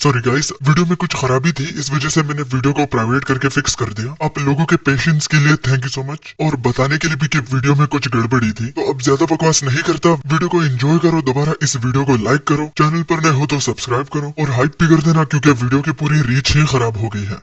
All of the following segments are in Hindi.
सॉरी गाइस, वीडियो में कुछ खराबी थी, इस वजह से मैंने वीडियो को प्राइवेट करके फिक्स कर दिया। आप लोगों के पेशेंस के लिए थैंक यू सो मच, और बताने के लिए भी कि वीडियो में कुछ गड़बड़ी थी। तो अब ज्यादा बकवास नहीं करता, वीडियो को एंजॉय करो, दोबारा इस वीडियो को लाइक करो, चैनल पर नए हो तो सब्सक्राइब करो और हाइप भी कर देना, क्योंकि वीडियो की पूरी रीच ही खराब हो गई है।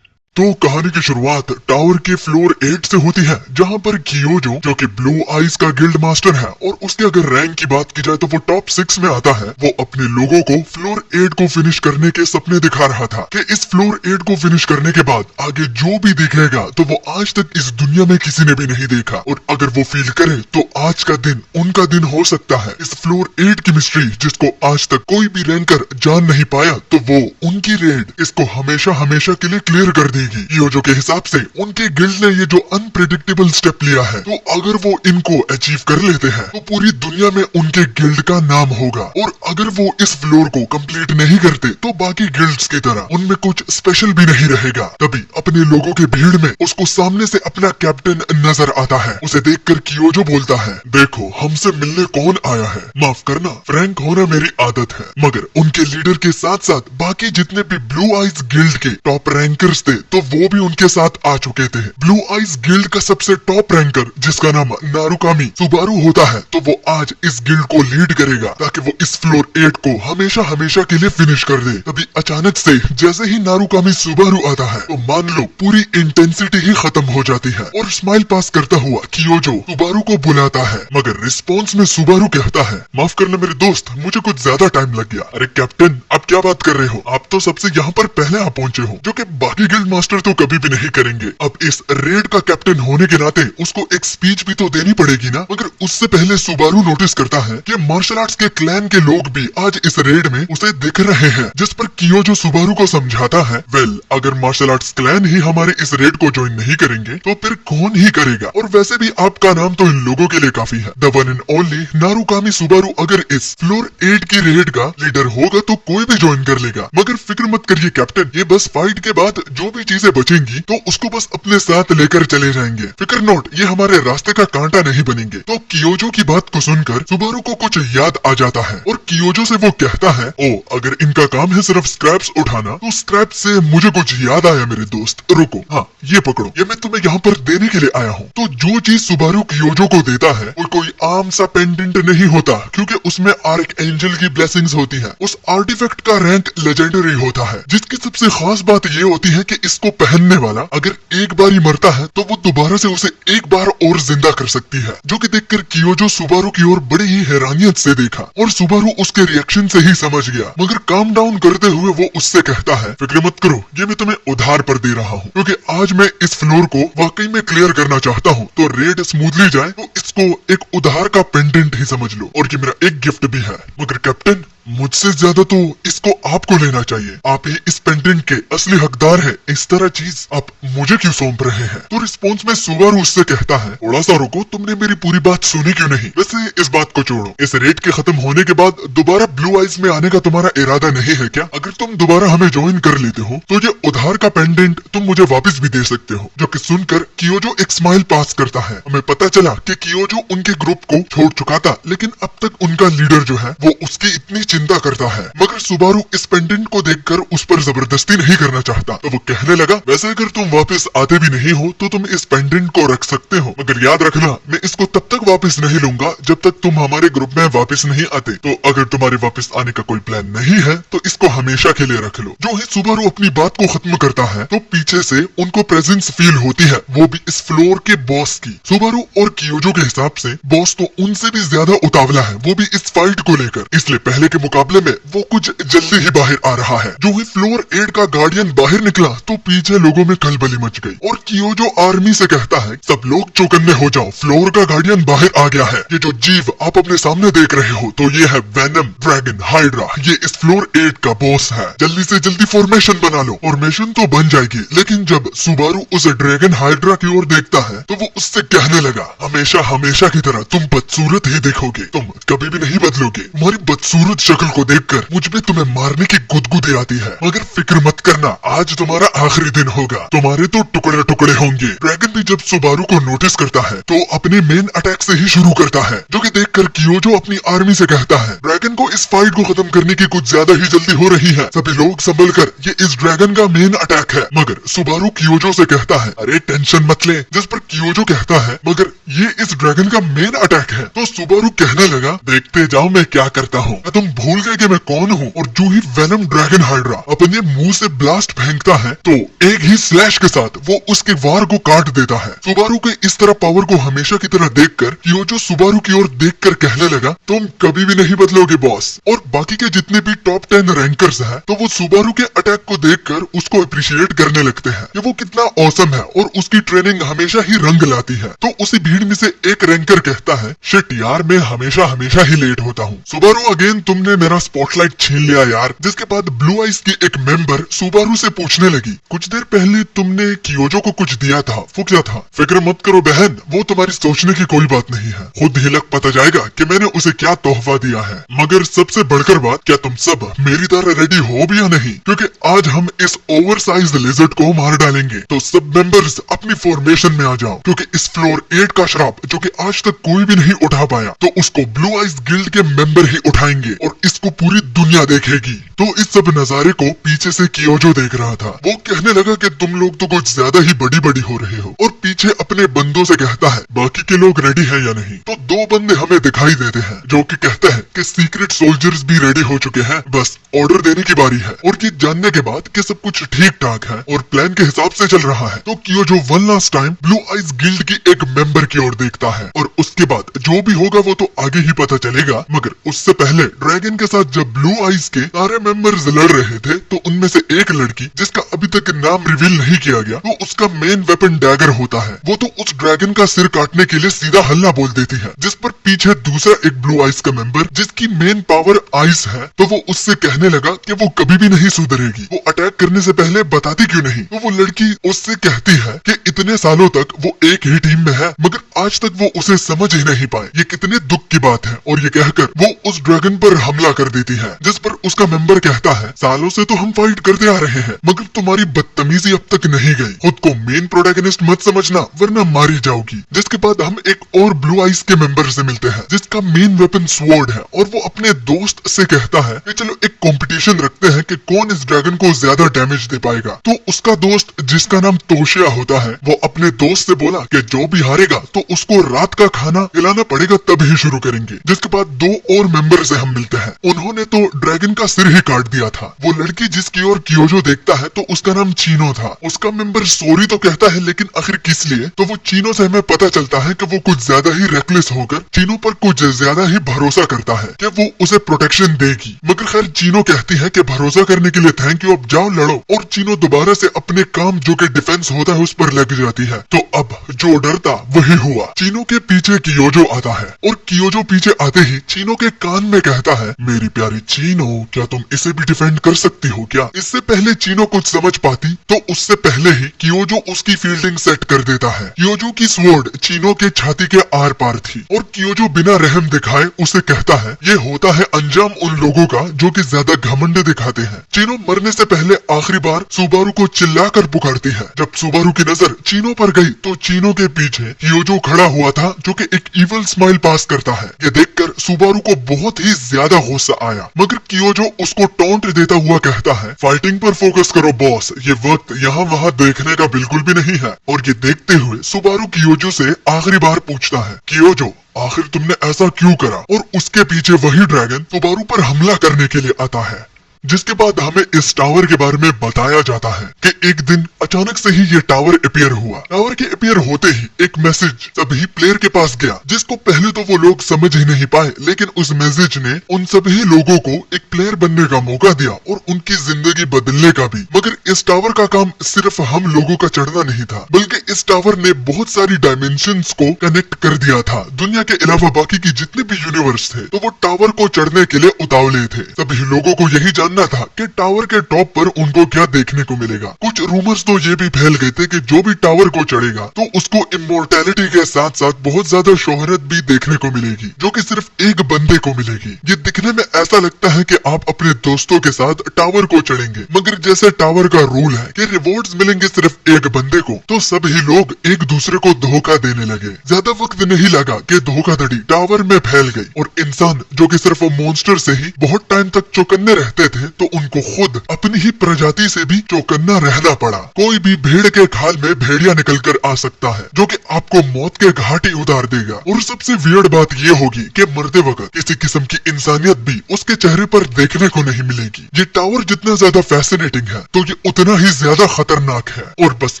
तो कहानी की शुरुआत टावर के फ्लोर 8 से होती है, जहां पर कियोजो जो कि ब्लू आइज का गिल्ड मास्टर है, और उसके अगर रैंक की बात की जाए तो वो टॉप 6 में आता है। वो अपने लोगों को फ्लोर 8 को फिनिश करने के सपने दिखा रहा था कि इस फ्लोर 8 को फिनिश करने के बाद आगे जो भी दिखेगा तो वो आज तक इस दुनिया में किसी ने भी नहीं देखा, और अगर वो फील करे तो आज का दिन उनका दिन हो सकता है। इस फ्लोर 8 की मिस्ट्री जिसको आज तक कोई भी रैंकर जान नहीं पाया, तो वो उनकी रेड इसको हमेशा हमेशा के लिए क्लियर कर देगी। कियोजो के हिसाब से उनके गिल्ड ने ये जो अनप्रेडिक्टेबल स्टेप लिया है, तो अगर वो इनको अचीव कर लेते हैं तो पूरी दुनिया में उनके गिल्ड का नाम होगा, और अगर वो इस फ्लोर को कंप्लीट नहीं करते तो बाकी गिल्ड्स की तरह उनमें कुछ स्पेशल भी नहीं रहेगा। तभी अपने लोगों के भीड़ में उसको सामने से अपना कैप्टन नजर आता है। उसे देखकर कियोजो बोलता है, देखो हमसे मिलने कौन आया है, माफ करना फ्रैंक होना मेरी आदत है। मगर उनके लीडर के साथ साथ बाकी जितने भी ब्लू आइज गिल्ड के टॉप रैंकर्स थे, तो वो भी उनके साथ आ चुके थे। ब्लू आइज गिल्ड का सबसे टॉप रैंकर जिसका नाम नारुकामी सुबारू होता है, तो वो आज इस गिल्ड को लीड करेगा ताकि वो इस फ्लोर 8 को हमेशा हमेशा के लिए फिनिश कर दे। तभी अचानक से जैसे ही नारुकामी सुबारू आता है, तो मान लो पूरी इंटेंसिटी ही खत्म हो जाती है, और स्माइल पास करता हुआ कियोजो सुबारू को बुलाता है। मगर रिस्पॉन्स में सुबारू कहता है, माफ करना मेरे दोस्त, मुझे कुछ ज्यादा टाइम लग गया। अरे कैप्टन, आप क्या बात कर रहे हो, आप तो सबसे यहाँ पर पहले आ पहुंचे हो, जो कि बाकी गिल्ड मास्टर तो कभी भी नहीं करेंगे। अब इस रेड का कैप्टन होने के नाते उसको एक स्पीच भी तो देनी पड़ेगी ना। मगर उससे पहले सुबारू नोटिस करता है कि मार्शल आर्ट्स के क्लैन के लोग भी आज इस रेड में उसे दिख रहे हैं, जिस पर कियोजो सुबारू को समझाता है, वेल अगर मार्शल आर्ट्स क्लैन ही हमारे इस रेड को ज्वाइन नहीं करेंगे तो फिर कौन ही करेगा, और वैसे भी आपका नाम तो इन लोगों के लिए काफी है। The one and only Narukami Subaru अगर इस फ्लोर 8 की रेड का लीडर होगा तो कोई भी ज्वाइन कर लेगा। मगर फिक्र मत करिए कैप्टन, ये बस फाइट के बाद जो भी चीजें बचेंगी तो उसको बस अपने साथ लेकर चले जाएंगे। फिक्र नोट, ये हमारे रास्ते का कांटा नहीं बनेंगे। तो कियोजो की बात को सुनकर सुबारू को कुछ याद आ जाता है, और कियोजो से वो कहता है, ओ अगर इनका काम है सिर्फ स्क्रैप्स उठाना, तो स्क्रैप से मुझे कुछ याद आया मेरे दोस्त, रुको, हाँ ये पकड़ो, ये मैं तुम्हें यहाँ पर देने के लिए आया हूँ। तो जो चीज सुबारू कियोजो को देता है वो कोई आम सा पेंडेंट नहीं होता, क्योंकि उसमें आर्क एंजल की ब्लेसिंग्स होती है। उस आर्टिफैक्ट का रैंक लेजेंडरी होता है, जिसकी सबसे खास बात ये होती है कि इसको पहनने वाला अगर एक बार ही मरता है तो वो दोबारा से उसे एक बार और जिंदा कर सकती है। जो कि देखकर कियोजो सुबारू की ओर बड़ी ही हैरानियत से देखा, और सुबारू उसके रिएक्शन से ही समझ गया। मगर काम डाउन करते हुए वो उससे कहता है, फिक्र मत करो, ये मैं तुम्हें उधार पर दे रहा हूँ, क्योंकि आज मैं इस फ्लोर को वाकई में क्लियर करना चाहता हूँ। तो रेड स्मूथली जाए तो इसको एक उधार का पेंडेंट ही समझ लो, और ये मेरा एक गिफ्ट भी है। मगर कैप्टन, मुझसे ज्यादा तो इसको आपको लेना चाहिए, आप ही इस पेंडेंट के असली हकदार हैं। इस तरह चीज आप मुझे क्यों सौंप रहे हैं? तो रिस्पॉन्स में सुबारू उससे कहता है, थोड़ा सा रुको, तुमने मेरी पूरी बात सुनी क्यों नहीं? वैसे इस बात को छोड़ो, इस रेड के खत्म होने के बाद दोबारा ब्लू आइज में आने का तुम्हारा इरादा नहीं है क्या? अगर तुम दोबारा हमें ज्वाइन कर लेते हो तो ये उधार का पेंडेंट तुम मुझे वापस भी दे सकते हो। जो कि सुनकर कियोजो एक स्माइल पास करता है। हमें पता चला कि कियोजो उनके ग्रुप को छोड़ चुका था, लेकिन अब तक उनका लीडर जो है वो उसकी इतनी चिंता करता है। मगर सुबारू इस पेंडेंट को देखकर उस पर जबरदस्ती नहीं करना चाहता, तो वो कहने लगा, वैसे अगर तुम वापस आते भी नहीं हो तो तुम इस पेंडेंट को रख सकते हो, मगर याद रखना मैं इसको तब तक वापस नहीं लूंगा जब तक तुम हमारे ग्रुप में वापस नहीं आते। तो अगर तुम्हारे वापस आने का कोई प्लान नहीं है तो इसको हमेशा के लिए रख लो। जो ही सुबारू अपनी बात को खत्म करता है तो पीछे से उनको प्रेजेंस फील होती है, वो भी इस फ्लोर के बॉस की। सुबारू और कियोजो के हिसाब से बॉस तो उनसे भी ज्यादा उतावला है, वो भी इस फाइट को लेकर, इसलिए पहले के मुकाबले में वो कुछ जल्दी ही बाहर आ रहा है। जो ही फ्लोर 8 का गार्डियन बाहर निकला तो पीछे लोगों में खलबली मच गई, और कियोजो आर्मी से कहता है, सब लोग चौकन्ने हो जाओ, फ्लोर का गार्डियन बाहर आ गया है। ये जो जीव आप अपने सामने देख रहे हो, तो ये है वेनम ड्रैगन हाइड्रा, ये इस फ्लोर 8 का बॉस है। जल्दी से जल्दी फॉर्मेशन बना लो। फॉर्मेशन तो बन जाएगी, लेकिन जब सुबारू उस ड्रैगन हाइड्रा की ओर देखता है तो वो उससे कहने लगा, हमेशा हमेशा की तरह तुम बदसूरत ही देखोगे, तुम कभी भी नहीं बदलोगे, तुम्हारी बदसूरत शक्ल को देखकर मुझ में तुम्हें मारने की गुदगुदी आती है, मगर फिक्र मत करना, आज तुम्हारा आखिरी दिन होगा। तुम्हारे तो टुकड़े टुकड़े होंगे। ड्रैगन भी जब सुबारू को नोटिस करता है तो अपने मेन अटैक से ही शुरू करता है, जो कि देखकर कियोजो अपनी आर्मी से कहता है ड्रैगन को इस फाइट को खत्म करने की कुछ ज्यादा ही जल्दी हो रही है। सभी लोग संभल कर, ये इस ड्रैगन का मेन अटैक है। मगर सुबारू कियोजो से कहता है अरे टेंशन मत ले, जिस पर कियोजो कहता है मगर ये इस ड्रैगन का मेन अटैक है। तो सुबारू कहने लगा देखते जाओ मैं क्या करता हूँ। तुम भूल गए कि मैं कौन हूँ। और जो ही वेनम ड्रैगन हाइड्रा अपने मुंह से ब्लास्ट फेंकता है तो एक ही स्लैश के साथ वो उसके वार को काट देता है। सुबारू के इस तरह पावर को हमेशा की तरह देखकर कियोजो सुबारू की ओर देखकर कहने लगा तुम कभी भी नहीं बदलोगे बॉस। और बाकी के जितने भी टॉप 10 रैंकर्स हैं तो वो सुबारू के अटैक को देखकर उसको अप्रिशिएट करने लगते हैं कि वो कितना ऑसम है और उसकी ट्रेनिंग हमेशा ही रंग लाती है। तो उसी भीड़ में से एक रैंकर कहता है शिट यार, मैं हमेशा ही लेट होता हूँ। सुबारू अगेन तुमने मेरा स्पॉटलाइट छीन लिया यार। जिसके बाद ब्लू आइज की एक मेंबर सुबारू से पूछने लगी कुछ देर पहले तुमने कियोजो को कुछ दिया था, वो क्या था? फिक्र मत करो बहन, वो तुम्हारी सोचने की कोई बात नहीं है, खुद ही लग पता जाएगा कि मैंने उसे क्या तोहफा दिया है। मगर सबसे बढ़कर बात, क्या तुम सब मेरी तरह रेडी हो भी या नहीं? क्योंकि आज हम इस ओवरसाइज्ड लिजर्ड को मार डालेंगे। तो सब मेंबर्स अपनी फॉर्मेशन में आ जाओ, क्योंकि इस फ्लोर 8 का श्राप जो कि आज तक कोई भी नहीं उठा पाया तो उसको ब्लू आइज गिल्ड के मेंबर ही उठाएंगे और इसको पूरी दुनिया देखेगी। तो इस सब नजारे को पीछे से कियोजो देख रहा था। वो कहने लगा कि तुम लोग तो कुछ ज्यादा ही बड़ी हो रहे हो। और पीछे अपने बंदों से कहता है बाकी के लोग रेडी हैं या नहीं? तो 2 बंदे हमें दिखाई देते हैं जो कि कहते हैं कि सीक्रेट सोल्जर्स भी रेडी हो चुके हैं, बस ऑर्डर देने की बारी है। और ये जानने के बाद कि सब कुछ ठीक ठाक है और प्लान के हिसाब से चल रहा है तो Kiyojo one last time Blue Eyes guild की एक मेंबर की ओर देखता है। और उसके बाद जो भी होगा वो तो आगे ही पता चलेगा। मगर उससे पहले ड्रैगन के साथ जब ब्लू आइज के सारे मेंबर्स लड़ रहे थे तो उनमें से एक लड़की जिसका अभी तक नाम रिवील नहीं किया गया, वो उसका मेन वेपन डैगर होता है। वो तो उस ड्रैगन का सिर काटने के लिए सीधा हल्ला बोल देती है, जिस पर पीछे दूसरा एक ब्लू आइज का मेंबर जिसकी मेन पावर आइस है तो वो उससे कहने लगा कि वो कभी भी नहीं सुधरेगी, वो अटैक करने से पहले बताती क्यों नहीं? तो वो लड़की उससे कहती है कि इतने सालों तक वो एक ही टीम में है मगर आज तक वो उसे समझ ही नहीं पाए, ये कितने दुख की बात है। और ये कहकर वो उस ड्रैगन पर हमला कर देती है, जिस पर उसका मेंबर कहता है सालों से तो हम फाइट करते आ रहे हैं मगर तुम्हारी बदतमीजी अब तक नहीं गई, खुद को मेन प्रोटैगनिस्ट मत समझना वरना मारी जाओगी। जिसके बाद हम एक और ब्लू आइज के मेंबर से मिलते हैं जिसका मेन वेपन स्वॉर्ड है और वो अपने दोस्त से कहता है कि चलो एक कंपटीशन रखते हैं कि कौन इस ड्रैगन को ज्यादा डैमेज दे पाएगा। तो उसका दोस्त जिसका नाम तोशिया होता है वो अपने दोस्त से बोला कि जो भी हारेगा तो उसको रात का खाना खिलाना पड़ेगा तब ही शुरू करेंगे। जिसके बाद 2 और मेंबर से हम मिलते हैं, उन्होंने तो ड्रैगन का सिर ही काट दिया था। वो लड़की जिसकी ओर कियोजो देखता है तो उसका नाम चीनो था। उसका मेंबर सॉरी तो कहता है लेकिन आखिर किस लिए? तो वो चीनो से हमें पता चलता है कि वो कुछ ज्यादा ही रेकलेस होकर चीनो पर कुछ ज्यादा ही भरोसा करता है कि वो उसे प्रोटेक्शन देगी। मगर खैर चीनो कहती है कि भरोसा करने के लिए थैंक यू, अब जाओ लड़ो। और चीनो दोबारा से अपने काम जो कि डिफेंस होता है उस पर लग जाती है। तो अब जो डरता वही हुआ। चीनो के पीछे कियोजो आता है और कियोजो पीछे आते ही चीनो के कान में कहता है मेरी प्यारी चीनो, क्या तुम इसे भी डिफेंड कर सकती हो क्या? इससे पहले चीनो कुछ समझ पाती तो उससे पहले ही कियोजो उसकी फील्डिंग सेट कर देता है। कियोजो की स्वॉर्ड चीनो के छाती के आर पार थी और कियोजो बिना रहम दिखाए उसे कहता है ये होता है अंजाम उन लोगों का जो कि ज्यादा घमंड दिखाते हैं। चीनो मरने से पहले आखिरी बार सुबारू को चिल्लाकर पुकारती है। जब सुबारू की नजर चीनो पर गई तो चीनो के पीछे कियोजो खड़ा हुआ था जो कि एक इवल स्माइल पास करता है। ये देखकर सुबारू को बहुत ही ज्यादा गुस्सा आया मगर कियोजो उसको टॉन्ट देता हुआ कहता है फाइटिंग पर फोकस करो बॉस, ये वक्त यहाँ वहाँ देखने का बिल्कुल भी नहीं है। और ये देखते हुए सुबारू कियोजो से आखिरी बार पूछता है कियोजो आखिर तुमने ऐसा क्यों करा? और उसके पीछे वही ड्रैगन सुबारू पर हमला करने के लिए आता है। जिसके बाद हमें इस टावर के बारे में बताया जाता है कि एक दिन अचानक से ही ये टावर अपीयर हुआ। टावर के अपीयर होते ही एक मैसेज सभी प्लेयर के पास गया जिसको पहले तो वो लोग समझ ही नहीं पाए, लेकिन उस मैसेज ने उन सभी लोगों को एक प्लेयर बनने का मौका दिया और उनकी जिंदगी बदलने का भी। मगर इस टावर का काम सिर्फ हम लोगों का चढ़ना नहीं था, बल्कि इस टावर ने बहुत सारी डायमेंशंस को कनेक्ट कर दिया था। दुनिया के अलावा बाकी की जितने भी यूनिवर्स थे तो वो टावर को चढ़ने के लिए उतावले थे। सभी लोगों को यही जानना था कि टावर के टॉप पर उनको क्या देखने को मिलेगा। कुछ रूमर्स तो ये भी फैल गए थे कि जो भी टावर को चढ़ेगा तो उसको इमोर्टैलिटी के साथ साथ बहुत ज्यादा शोहरत भी देखने को मिलेगी, जो कि सिर्फ एक बंदे को मिलेगी। ये दिखने में ऐसा लगता है कि आप अपने दोस्तों के साथ टावर को चढ़ेंगे, मगर जैसे टावर का रूल है कि रिवॉर्ड्स मिलेंगे सिर्फ एक बंदे को, तो सभी लोग एक दूसरे को धोखा देने लगे। ज्यादा वक्त नहीं लगा कि धोखाधड़ी टावर में फैल गई और इंसान जो कि सिर्फ मॉन्स्टर से ही बहुत टाइम तक चौकन्ने रहते थे, तो उनको खुद अपनी ही प्रजाति से भी चौकन्ना रहना पड़ा। कोई भी भेड़ के खाल में भेड़िया निकल कर आ सकता है, जो कि आपको मौत के घाट ही उतार देगा। और सबसे वियर्ड बात ये होगी कि मरते वक्त किसी किस्म की इंसानियत भी उसके चेहरे पर देखने को नहीं मिलेगी। ये टावर जितना ज्यादा फैसिनेटिंग है तो ये उतना ही ज्यादा खतरनाक है। और बस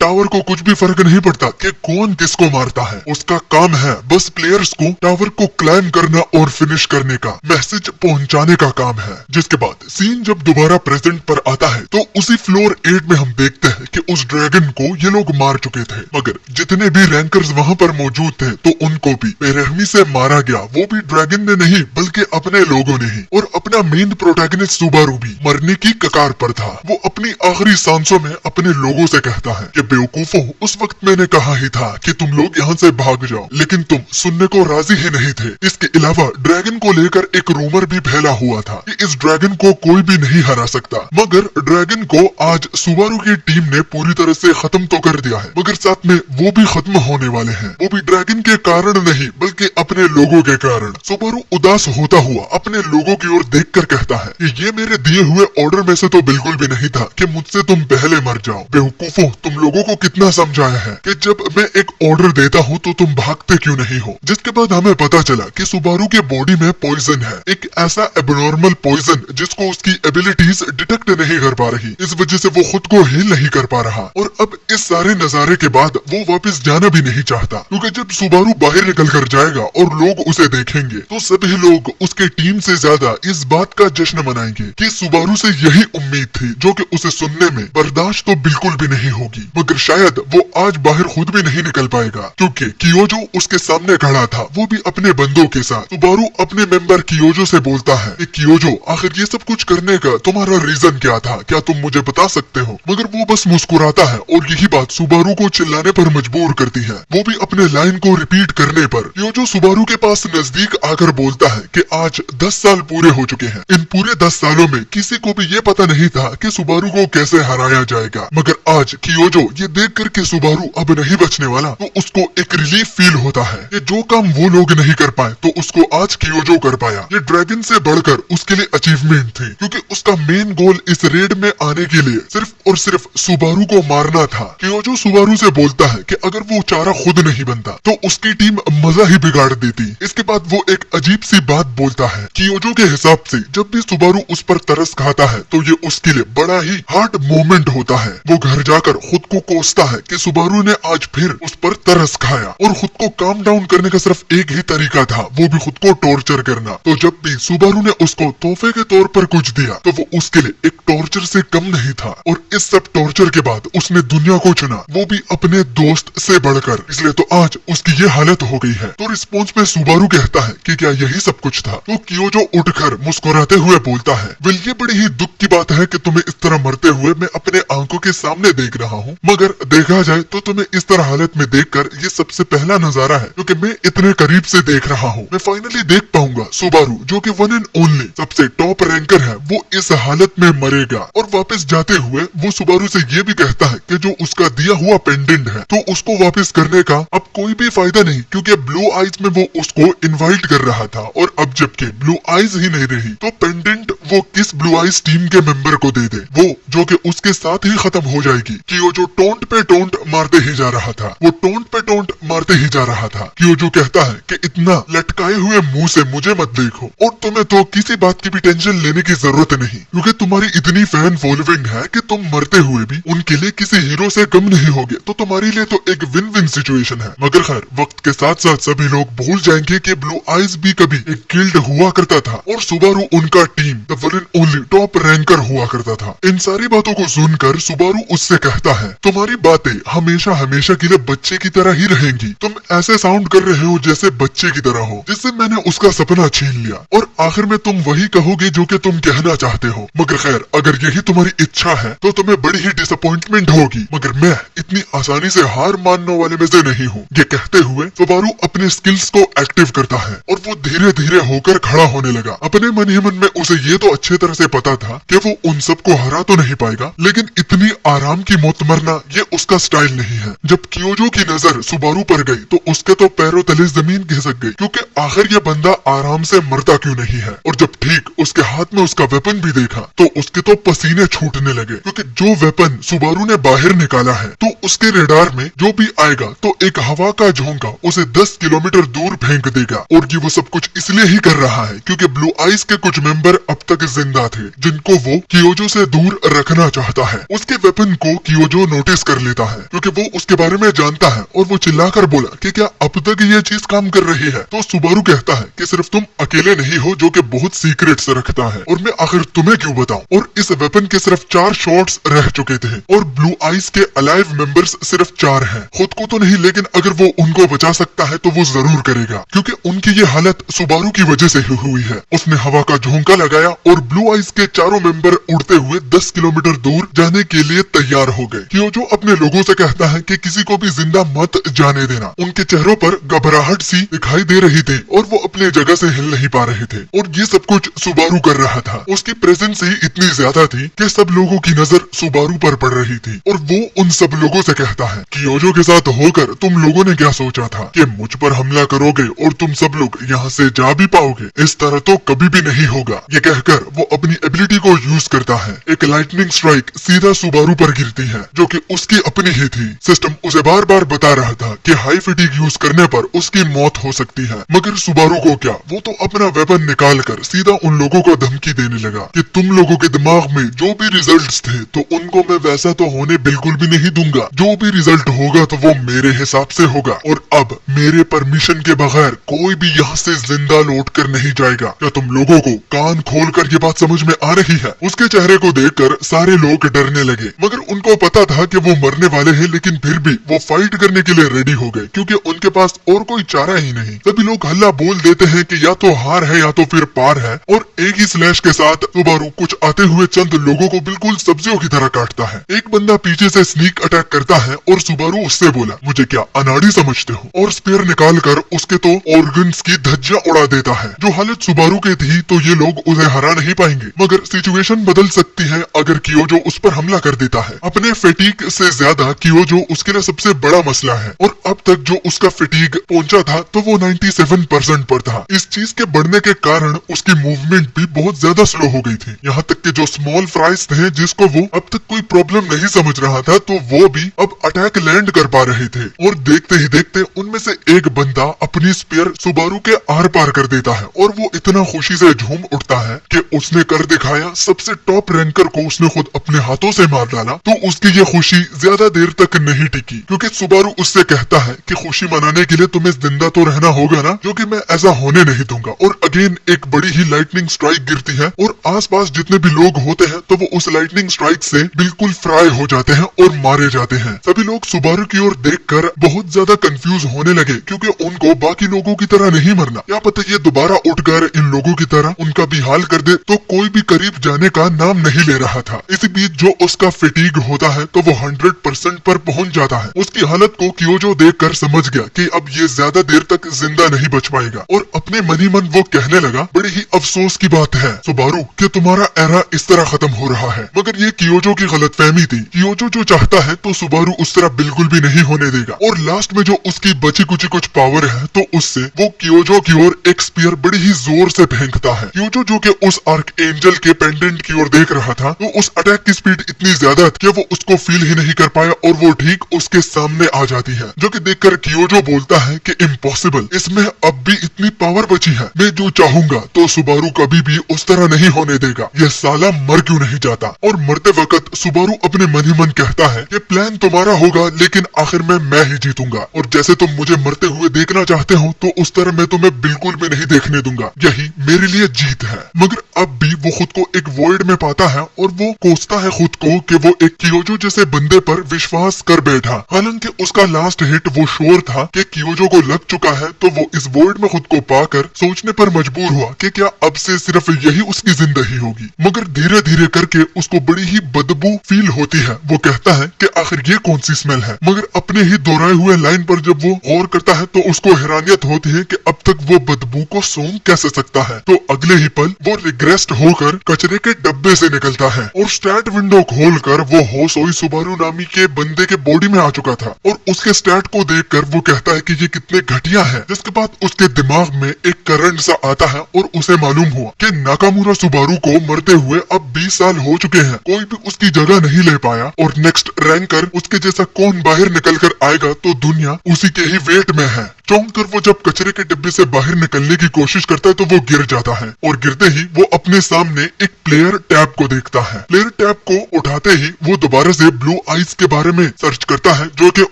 टावर को कुछ भी फर्क नहीं पड़ता कि कौन किसको मारता है, उसका काम है बस प्लेयर्स को टावर को क्लाइम करना और फिनिश करने का मैसेज पहुंचाने का काम है। जिसके बाद सीन जब दोबारा प्रेजेंट पर आता है तो उसी फ्लोर 8 में हम देखते हैं कि उस ड्रैगन को ये लोग मार चुके थे, मगर जितने भी रैंकर्स वहाँ पर मौजूद थे तो उनको भी बेरहमी से मारा गया। वो भी ड्रैगन ने नहीं बल्कि अपने लोगों ने ही। और अपना मेन प्रोटैगनिस्ट सुबारू भी मरने की कगार पर था। वो अपनी आखिरी सांसों में अपने लोगों से कहता है कि बेवकूफों, उस वक्त मैंने कहा ही था कि तुम लोग यहाँ से भाग जाओ, लेकिन तुम सुनने को राजी ही नहीं थे। इसके अलावा ड्रैगन को लेकर एक रूमर भी फैला हुआ था कि इस ड्रैगन को कोई भी नहीं हरा सकता, मगर ड्रैगन को आज सुबारू की टीम ने पूरी तरह से खत्म तो कर दिया है, मगर साथ में वो भी खत्म होने वाले हैं। वो भी ड्रैगन के कारण नहीं बल्कि अपने लोगों के कारण। सुबारू उदास होता हुआ अपने लोगों की ओर देखकर कहता है कि ये मेरे दिए हुए ऑर्डर में से तो बिल्कुल भी नहीं था कि मुझसे तुम पहले मर जाओ। बेवकूफों, तुम लोगों को कितना समझाया है कि जब मैं एक ऑर्डर देता हूँ तो तुम भागते क्यों नहीं हो। जिसके बाद हमें पता चला कि सुबारू के बॉडी में पॉइजन है, एक ऐसा एबनॉर्मल पॉइजन जिसको उसकी एबिलिटीज डिटेक्ट नहीं कर पा रही। इस वजह से वो खुद को हील नहीं कर पा रहा। और अब इस सारे नजारे के बाद वो वापस जाना भी नहीं चाहता, क्योंकि जब सुबारू बाहर निकल कर जाएगा और लोग उसे देखेंगे तो सभी लोग उसके टीम से ज्यादा इस बात का जश्न मनाएंगे कि सुबारू से यही उम्मीद थी, जो कि उसे सुनने में बर्दाश्त तो बिल्कुल भी नहीं होगी। मगर शायद वो आज बाहर खुद भी नहीं निकल पाएगा, क्योंकि कियोजो उसके सामने खड़ा था, वो भी अपने बंदों के साथ। सुबारू अपने मेंबर कियोजो से बोलता है कि कियोजो, आखिर ये सब कुछ करने का तुम्हारा रीजन क्या था, क्या तुम मुझे बता सकते हो। मगर वो बस मुस्कुराता है और यही बात सुबारू को चिल्लाने पर मजबूर करती है। वो भी अपने लाइन को रिपीट करने पर कियोजो सुबारू के पास नजदीक आकर बोलता है कि आज 10 साल पूरे हो चुके हैं। इन पूरे 10 सालों में किसी को भी ये पता नहीं था कि सुबारू को कैसे हराया जाएगा, मगर आज कियोजो ये देख कर के सुबारू अब नहीं बचने वाला, तो उसको एक रिलीफ फील होता है कि जो काम वो लोग नहीं कर पाए तो उसको आज कियोजो कर पाया। ये ड्रैगन से बढ़कर उसके लिए अचीवमेंट थी, क्योंकि उसका मेन गोल इस रेड में आने के लिए सिर्फ और सिर्फ सुबारू को मारना था। कियोजो सुबारू से बोलता है कि अगर वो चारा खुद नहीं बनता तो उसकी टीम मजा ही बिगाड़ देती। इसके बाद वो एक अजीब सी बात बोलता है। कियोजो के हिसाब से जब भी सुबारू उस पर तरस खाता है तो ये उसके लिए बड़ा ही हार्ड मोमेंट होता है। वो घर जाकर खुद को कोसता है कि सुबारू ने आज फिर उस पर तरस खाया और खुद को काम डाउन करने का सिर्फ एक ही तरीका था, वो भी खुद को टॉर्चर करना। तो जब भी सुबारू ने उसको तोहफे के तौर पर कुछ दिया तो वो उसके लिए एक टॉर्चर से कम नहीं था। और इस सब टॉर्चर के बाद उसने दुनिया को चुना, वो भी अपने दोस्त से बढ़कर। इसलिए तो आज उसकी ये हालत हो गई है। तो रिस्पॉन्स में सुबारू कहता है कि क्या यही सब कुछ था। तो कियोजो उठकर मुस्कुराते हुए बोलता है, वेल ये बड़ी ही दुख की बात है कि तुम्हें इस तरह मरते हुए मैं अपने आंखों के सामने देख रहा हूँ, मगर देखा जाए तो तुम्हें इस तरह हालत में देखकर ये सबसे पहला नजारा है क्योंकि मैं इतने करीब से देख रहा हूँ। मैं फाइनली देख पाऊंगा सुबारू जो कि वन एंड ओनली सबसे टॉप रैंकर है, वो इस हालत में मरेगा। और वापस जाते हुए वो सुबारू से ये भी कहता है कि जो उसका दिया हुआ पेंडेंट है तो उसको वापस करने का अब कोई भी फायदा नहीं, क्योंकि ब्लू आइज में वो उसको इनवाइट कर रहा था और अब जबकि ब्लू आइज ही नहीं रही तो पेंडेंट वो किस ब्लू आइज टीम के मेंबर को दे दे, वो जो कि उसके साथ ही खत्म हो जाएगी। कियोजो टोंट पे टोंट मारते ही जा रहा था, वो टोंट पे टोंट मारते ही जा रहा था। कियोजो कहता है कि इतना लटकाए हुए मुंह से मुझे मत देखो और तुम्हें तो किसी बात की भी टेंशन लेने की जरूरत नहीं, क्योंकि तुम्हारी इतनी फैन फॉलोइंग है कि तुम मरते हुए भी उनके लिए किसी हीरो से कम नहीं होगे, तो तुम्हारे लिए तो एक विन विन सिचुएशन है। मगर खैर वक्त के साथ साथ सभी लोग भूल जाएंगे कि ब्लू आइज भी कभी एक गिल्ड हुआ करता था और सुबारू उनका team the one and only top ranker हुआ करता था। इन सारी बातों को सुनकर सुबारू उससे कहता है, तुम्हारी बातें हमेशा हमेशा के लिए बच्चे की तरह ही रहेंगी। तुम ऐसे साउंड कर रहे हो जैसे बच्चे की तरह हो, जिससे मैंने उसका सपना छीन लिया और आखिर में तुम वही कहोगे जो कि तुम कह रहना चाहते हो। मगर खैर, अगर यही तुम्हारी इच्छा है तो तुम्हें बड़ी ही डिसअपॉइंटमेंट होगी, मगर मैं इतनी आसानी से हार मानने वाले में से नहीं हूँ। ये कहते हुए सुबारू अपने स्किल्स को एक्टिव करता है और वो धीरे धीरे होकर खड़ा होने लगा। अपने मन ही मन में उसे ये तो अच्छे तरह से पता था कि वो उन सबको हरा तो नहीं पाएगा, लेकिन इतनी आराम की मौत मरना ये उसका स्टाइल नहीं है। जब कियोजो की नजर सुबारू पर गई तो उसके तो पैरों तले जमीन खिसक गई, क्योंकि आखिर ये बंदा आराम से मरता क्यों नहीं है। और जब ठीक उसके हाथ में उसका वेपन भी देखा तो उसके तो पसीने छूटने लगे, क्योंकि जो वेपन सुबारू ने बाहर निकाला है तो उसके रेडार में जो भी आएगा तो एक हवा का झोंका उसे 10 किलोमीटर दूर फेंक देगा। और ये वो सब कुछ इसलिए ही कर रहा है क्योंकि ब्लू आइज के कुछ मेंबर अब तक जिंदा थे, जिनको वो कियोजो से दूर रखना चाहता है। उसके वेपन को कियोजो नोटिस कर लेता है, क्योंकि वो उसके बारे में जानता है, और वो चिल्लाकर बोला कि क्या अब तक ये चीज काम कर रही है। तो सुबारू कहता है कि सिर्फ तुम अकेले नहीं हो जो कि बहुत सीक्रेट्स रखता है, और मैं आखिर तुम्हें क्यों बताऊं। और इस वेपन के सिर्फ 4 शॉट्स रह चुके थे और ब्लू आइज के अलाइव मेंबर्स सिर्फ 4 हैं। खुद को तो नहीं, लेकिन अगर वो उनको बचा सकता है तो वो जरूर करेगा, क्योंकि उनकी ये हालत सुबारू की वजह से ही हुई है। उसने हवा का झोंका लगाया और ब्लू आइज के चारों मेंबर उड़ते हुए 10 किलोमीटर दूर जाने के लिए तैयार हो गए। कियोजो अपने लोगों से कहता है कि किसी को भी जिंदा मत जाने देना। उनके चेहरों पर घबराहट सी दिखाई दे रही थी और वो अपने जगह से हिल नहीं पा रहे थे, और ये सब कुछ सुबारू कर रहा था। उसकी प्रेजेंस ही इतनी ज्यादा थी कि सब लोगों की नजर सुबारू पर पड़ रही थी। और वो उन सब लोगों से कहता है, कियोजो के साथ होकर तुम लोगों ने क्या सोचा था कि मुझ पर हमला करोगे और तुम सब लोग यहाँ से जा भी पाओगे? इस तरह तो कभी भी नहीं होगा। ये कहकर वो अपनी एबिलिटी को यूज करता है। एक लाइटनिंग स्ट्राइक सीधा सुबारू पर गिरती है, जो कि उसकी अपनी ही थी। सिस्टम उसे बार बार बता रहा था कि हाई फटीग यूज करने पर उसकी मौत हो सकती है, मगर सुबारू को क्या, वो तो अपना वेपन निकाल कर सीधा उन लोगों को धमकी देने लगा कि तुम लोगों के दिमाग में जो भी रिजल्ट्स थे तो उनको मैं वैसा तो होने बिल्कुल भी नहीं दूंगा। जो भी रिजल्ट होगा तो वो मेरे हिसाब से होगा, और अब मेरे परमिशन के बगैर कोई भी यहाँ से जिंदा लौट कर नहीं जाएगा। क्या तुम लोगों को कान खोल कर ये बात समझ में आ रही है? उसके चेहरे को देखकर सारे लोग डरने लगे, मगर उनको पता था कि वो मरने वाले हैं, लेकिन फिर भी वो फाइट करने के लिए रेडी हो गए, क्योंकि उनके पास और कोई चारा ही नहीं। सभी लोग हल्ला बोल देते हैं कि या तो हार है या तो फिर पार है, और एक ही स्लैश के साथ सुबारू कुछ आते हुए चंद लोगों को बिल्कुल सब्जियों की तरह काटता है। एक बंदा पीछे से स्नीक अटैक करता है और सुबारू उससे बोला, मुझे क्या अनाड़ी समझते हो, और स्पेयर निकाल कर उसके तो ऑर्गन्स की धज्जियां उड़ा देता है। जो हालत सुबारू की थी तो ये लोग उसे हरा नहीं पाएंगे, मगर सिचुएशन बदल सकती है अगर कियोजो उस पर हमला कर देता है। अपने फटीग से ज्यादा कियोजो उसके लिए सबसे बड़ा मसला है, और अब तक जो उसका फटीग पहुंचा था तो वो 97% पर था। इस चीज के बढ़ने के कारण उसकी मूवमेंट भी बहुत ज्यादा स्लो हो गई थी। यहाँ तक कि जो स्मॉल फ्राइज थे जिसको वो अब तक कोई प्रॉब्लम नहीं समझ रहा था, तो वो भी अब अटैक लैंड कर पा रहे थे। और देखते ही देखते उनमें से एक बंदा अपनी स्पेयर सुबारू के आर पार कर देता है, और वो इतना खुशी से झूम उठता है कि उसने कर दिखाया। सबसे टॉप रैंकर को उसने खुद अपने हाथों से मार डाला। तो उसकी ये खुशी ज्यादा देर तक नहीं टिकी, क्योंकि सुबारू उससे कहता है कि खुशी मनाने के लिए तुम्हें जिंदा तो रहना होगा ना, जो कि मैं ऐसा होने नहीं दूंगा। और अगेन एक बड़ी ही लाइटनिंग स्ट्राइक गिरती है, और आसपास जितने भी लोग होते हैं तो वो उस लाइटनिंग स्ट्राइक से बिल्कुल फ्राई हो जाते हैं और मारे जाते हैं। सभी लोग सुबारू की ओर देखकर बहुत ज्यादा कंफ्यूज होने लगे, क्योंकि उनको बाकी लोगों की तरह नहीं मरना। क्या पता ये दोबारा उठकर इन लोगों की तरह उनका भी हाल कर दे। तो कोई भी करीब जाने का नाम नहीं ले रहा था। इसी बीच जो उसका फटीग होता है तो वो 100% पर पहुंच जाता है। उसकी हालत को कियोजो देखकर समझ गया कि अब ये ज्यादा देर तक जिंदा नहीं बच पाएगा, और अपने मन ही मन वो कहने लगा, बड़ी ही अफसोस की बात है सुबारू कि तुम्हारा एरा इस तरह खत्म हो रहा है। मगर ये कियोजो की गलतफहमी थी। कियोजो जो चाहता है तो सुबारू उस तरह बिल्कुल भी नहीं होने देगा, और लास्ट में जो उसकी बची कुची कुछ पावर है तो उससे वो कियोजो की ओर एक स्पीयर बड़ी ही जोर से फेंकता है। कियोजो जो कि उस आर्क एंजल के पेंडेंट की ओर देख रहा था, तो उस अटैक की स्पीड इतनी ज्यादा थी कि वो उसको फील ही नहीं कर पाया, और वो ठीक उसके सामने आ जाती है, जो कि देखकर कियोजो बोलता है कि इम्पॉसिबल, इसमें अब भी इतनी पावर बची है। मैं जो चाहूंगा तो सुबारू कभी भी उस तरह नहीं होने देगा। यह साला मर क्यों नहीं जाता? और मरते वक्त सुबारू अपने मन ही मन कहता है कि प्लान तुम्हारा होगा, लेकिन आखिर में मैं ही जीतूंगा, और जैसे तुम मुझे मरते हुए देखना चाहते हो तो उस तरह मैं तुम्हें बिल्कुल भी नहीं देखने दूंगा। यही मेरे लिए जीत है। मगर अब भी वो खुद को एक वॉइड में पाता है, और वो कोसता है खुद को कि वो एक कियोजो जैसे बंदे पर विश्वास कर बैठा। हालांकि उसका लास्ट हिट वो श्योर था कि कियोजो को लग चुका है, तो वो इस वॉइड में खुद को पाकर सोचने पर मजबूर हुआ कि क्या अब से सिर्फ यही उसकी की जिंदगी होगी। मगर धीरे धीरे करके उसको बड़ी ही बदबू फील होती है। वो कहता है कि आखिर ये कौन सी स्मेल है, मगर अपने ही दोहराए हुए लाइन पर जब वो गौर करता है तो उसको हैरानियत होती है कि अब तक वो बदबू को सूंघ कैसे सकता है। तो अगले ही पल वो रिग्रेस्ड होकर कचरे के डब्बे से निकलता है और स्टैट विंडो खोलकर वो होसोई सुबारू नामी के बंदे के बॉडी में आ चुका था और उसके स्टैट को देखकर वो कहता है कि ये कितने घटिया है। जिसके बाद उसके दिमाग में एक करंट सा आता है और उसे मालूम हुआ कि नाकामुरा सुबारू को मरते हुए अब 20 साल हो चुके हैं, कोई भी उसकी जगह नहीं ले पाया और नेक्स्ट रैंकर उसके जैसा कौन बाहर निकल कर आएगा तो दुनिया उसी के ही वेट में है। चौंक कर वो जब कचरे के डिब्बे से बाहर निकलने की कोशिश करता है तो वो गिर जाता है और गिरते ही वो अपने सामने एक प्लेयर टैब को देखता है। प्लेयर टैब को उठाते ही वो दोबारा से ब्लू आइज के बारे में सर्च करता है जो कि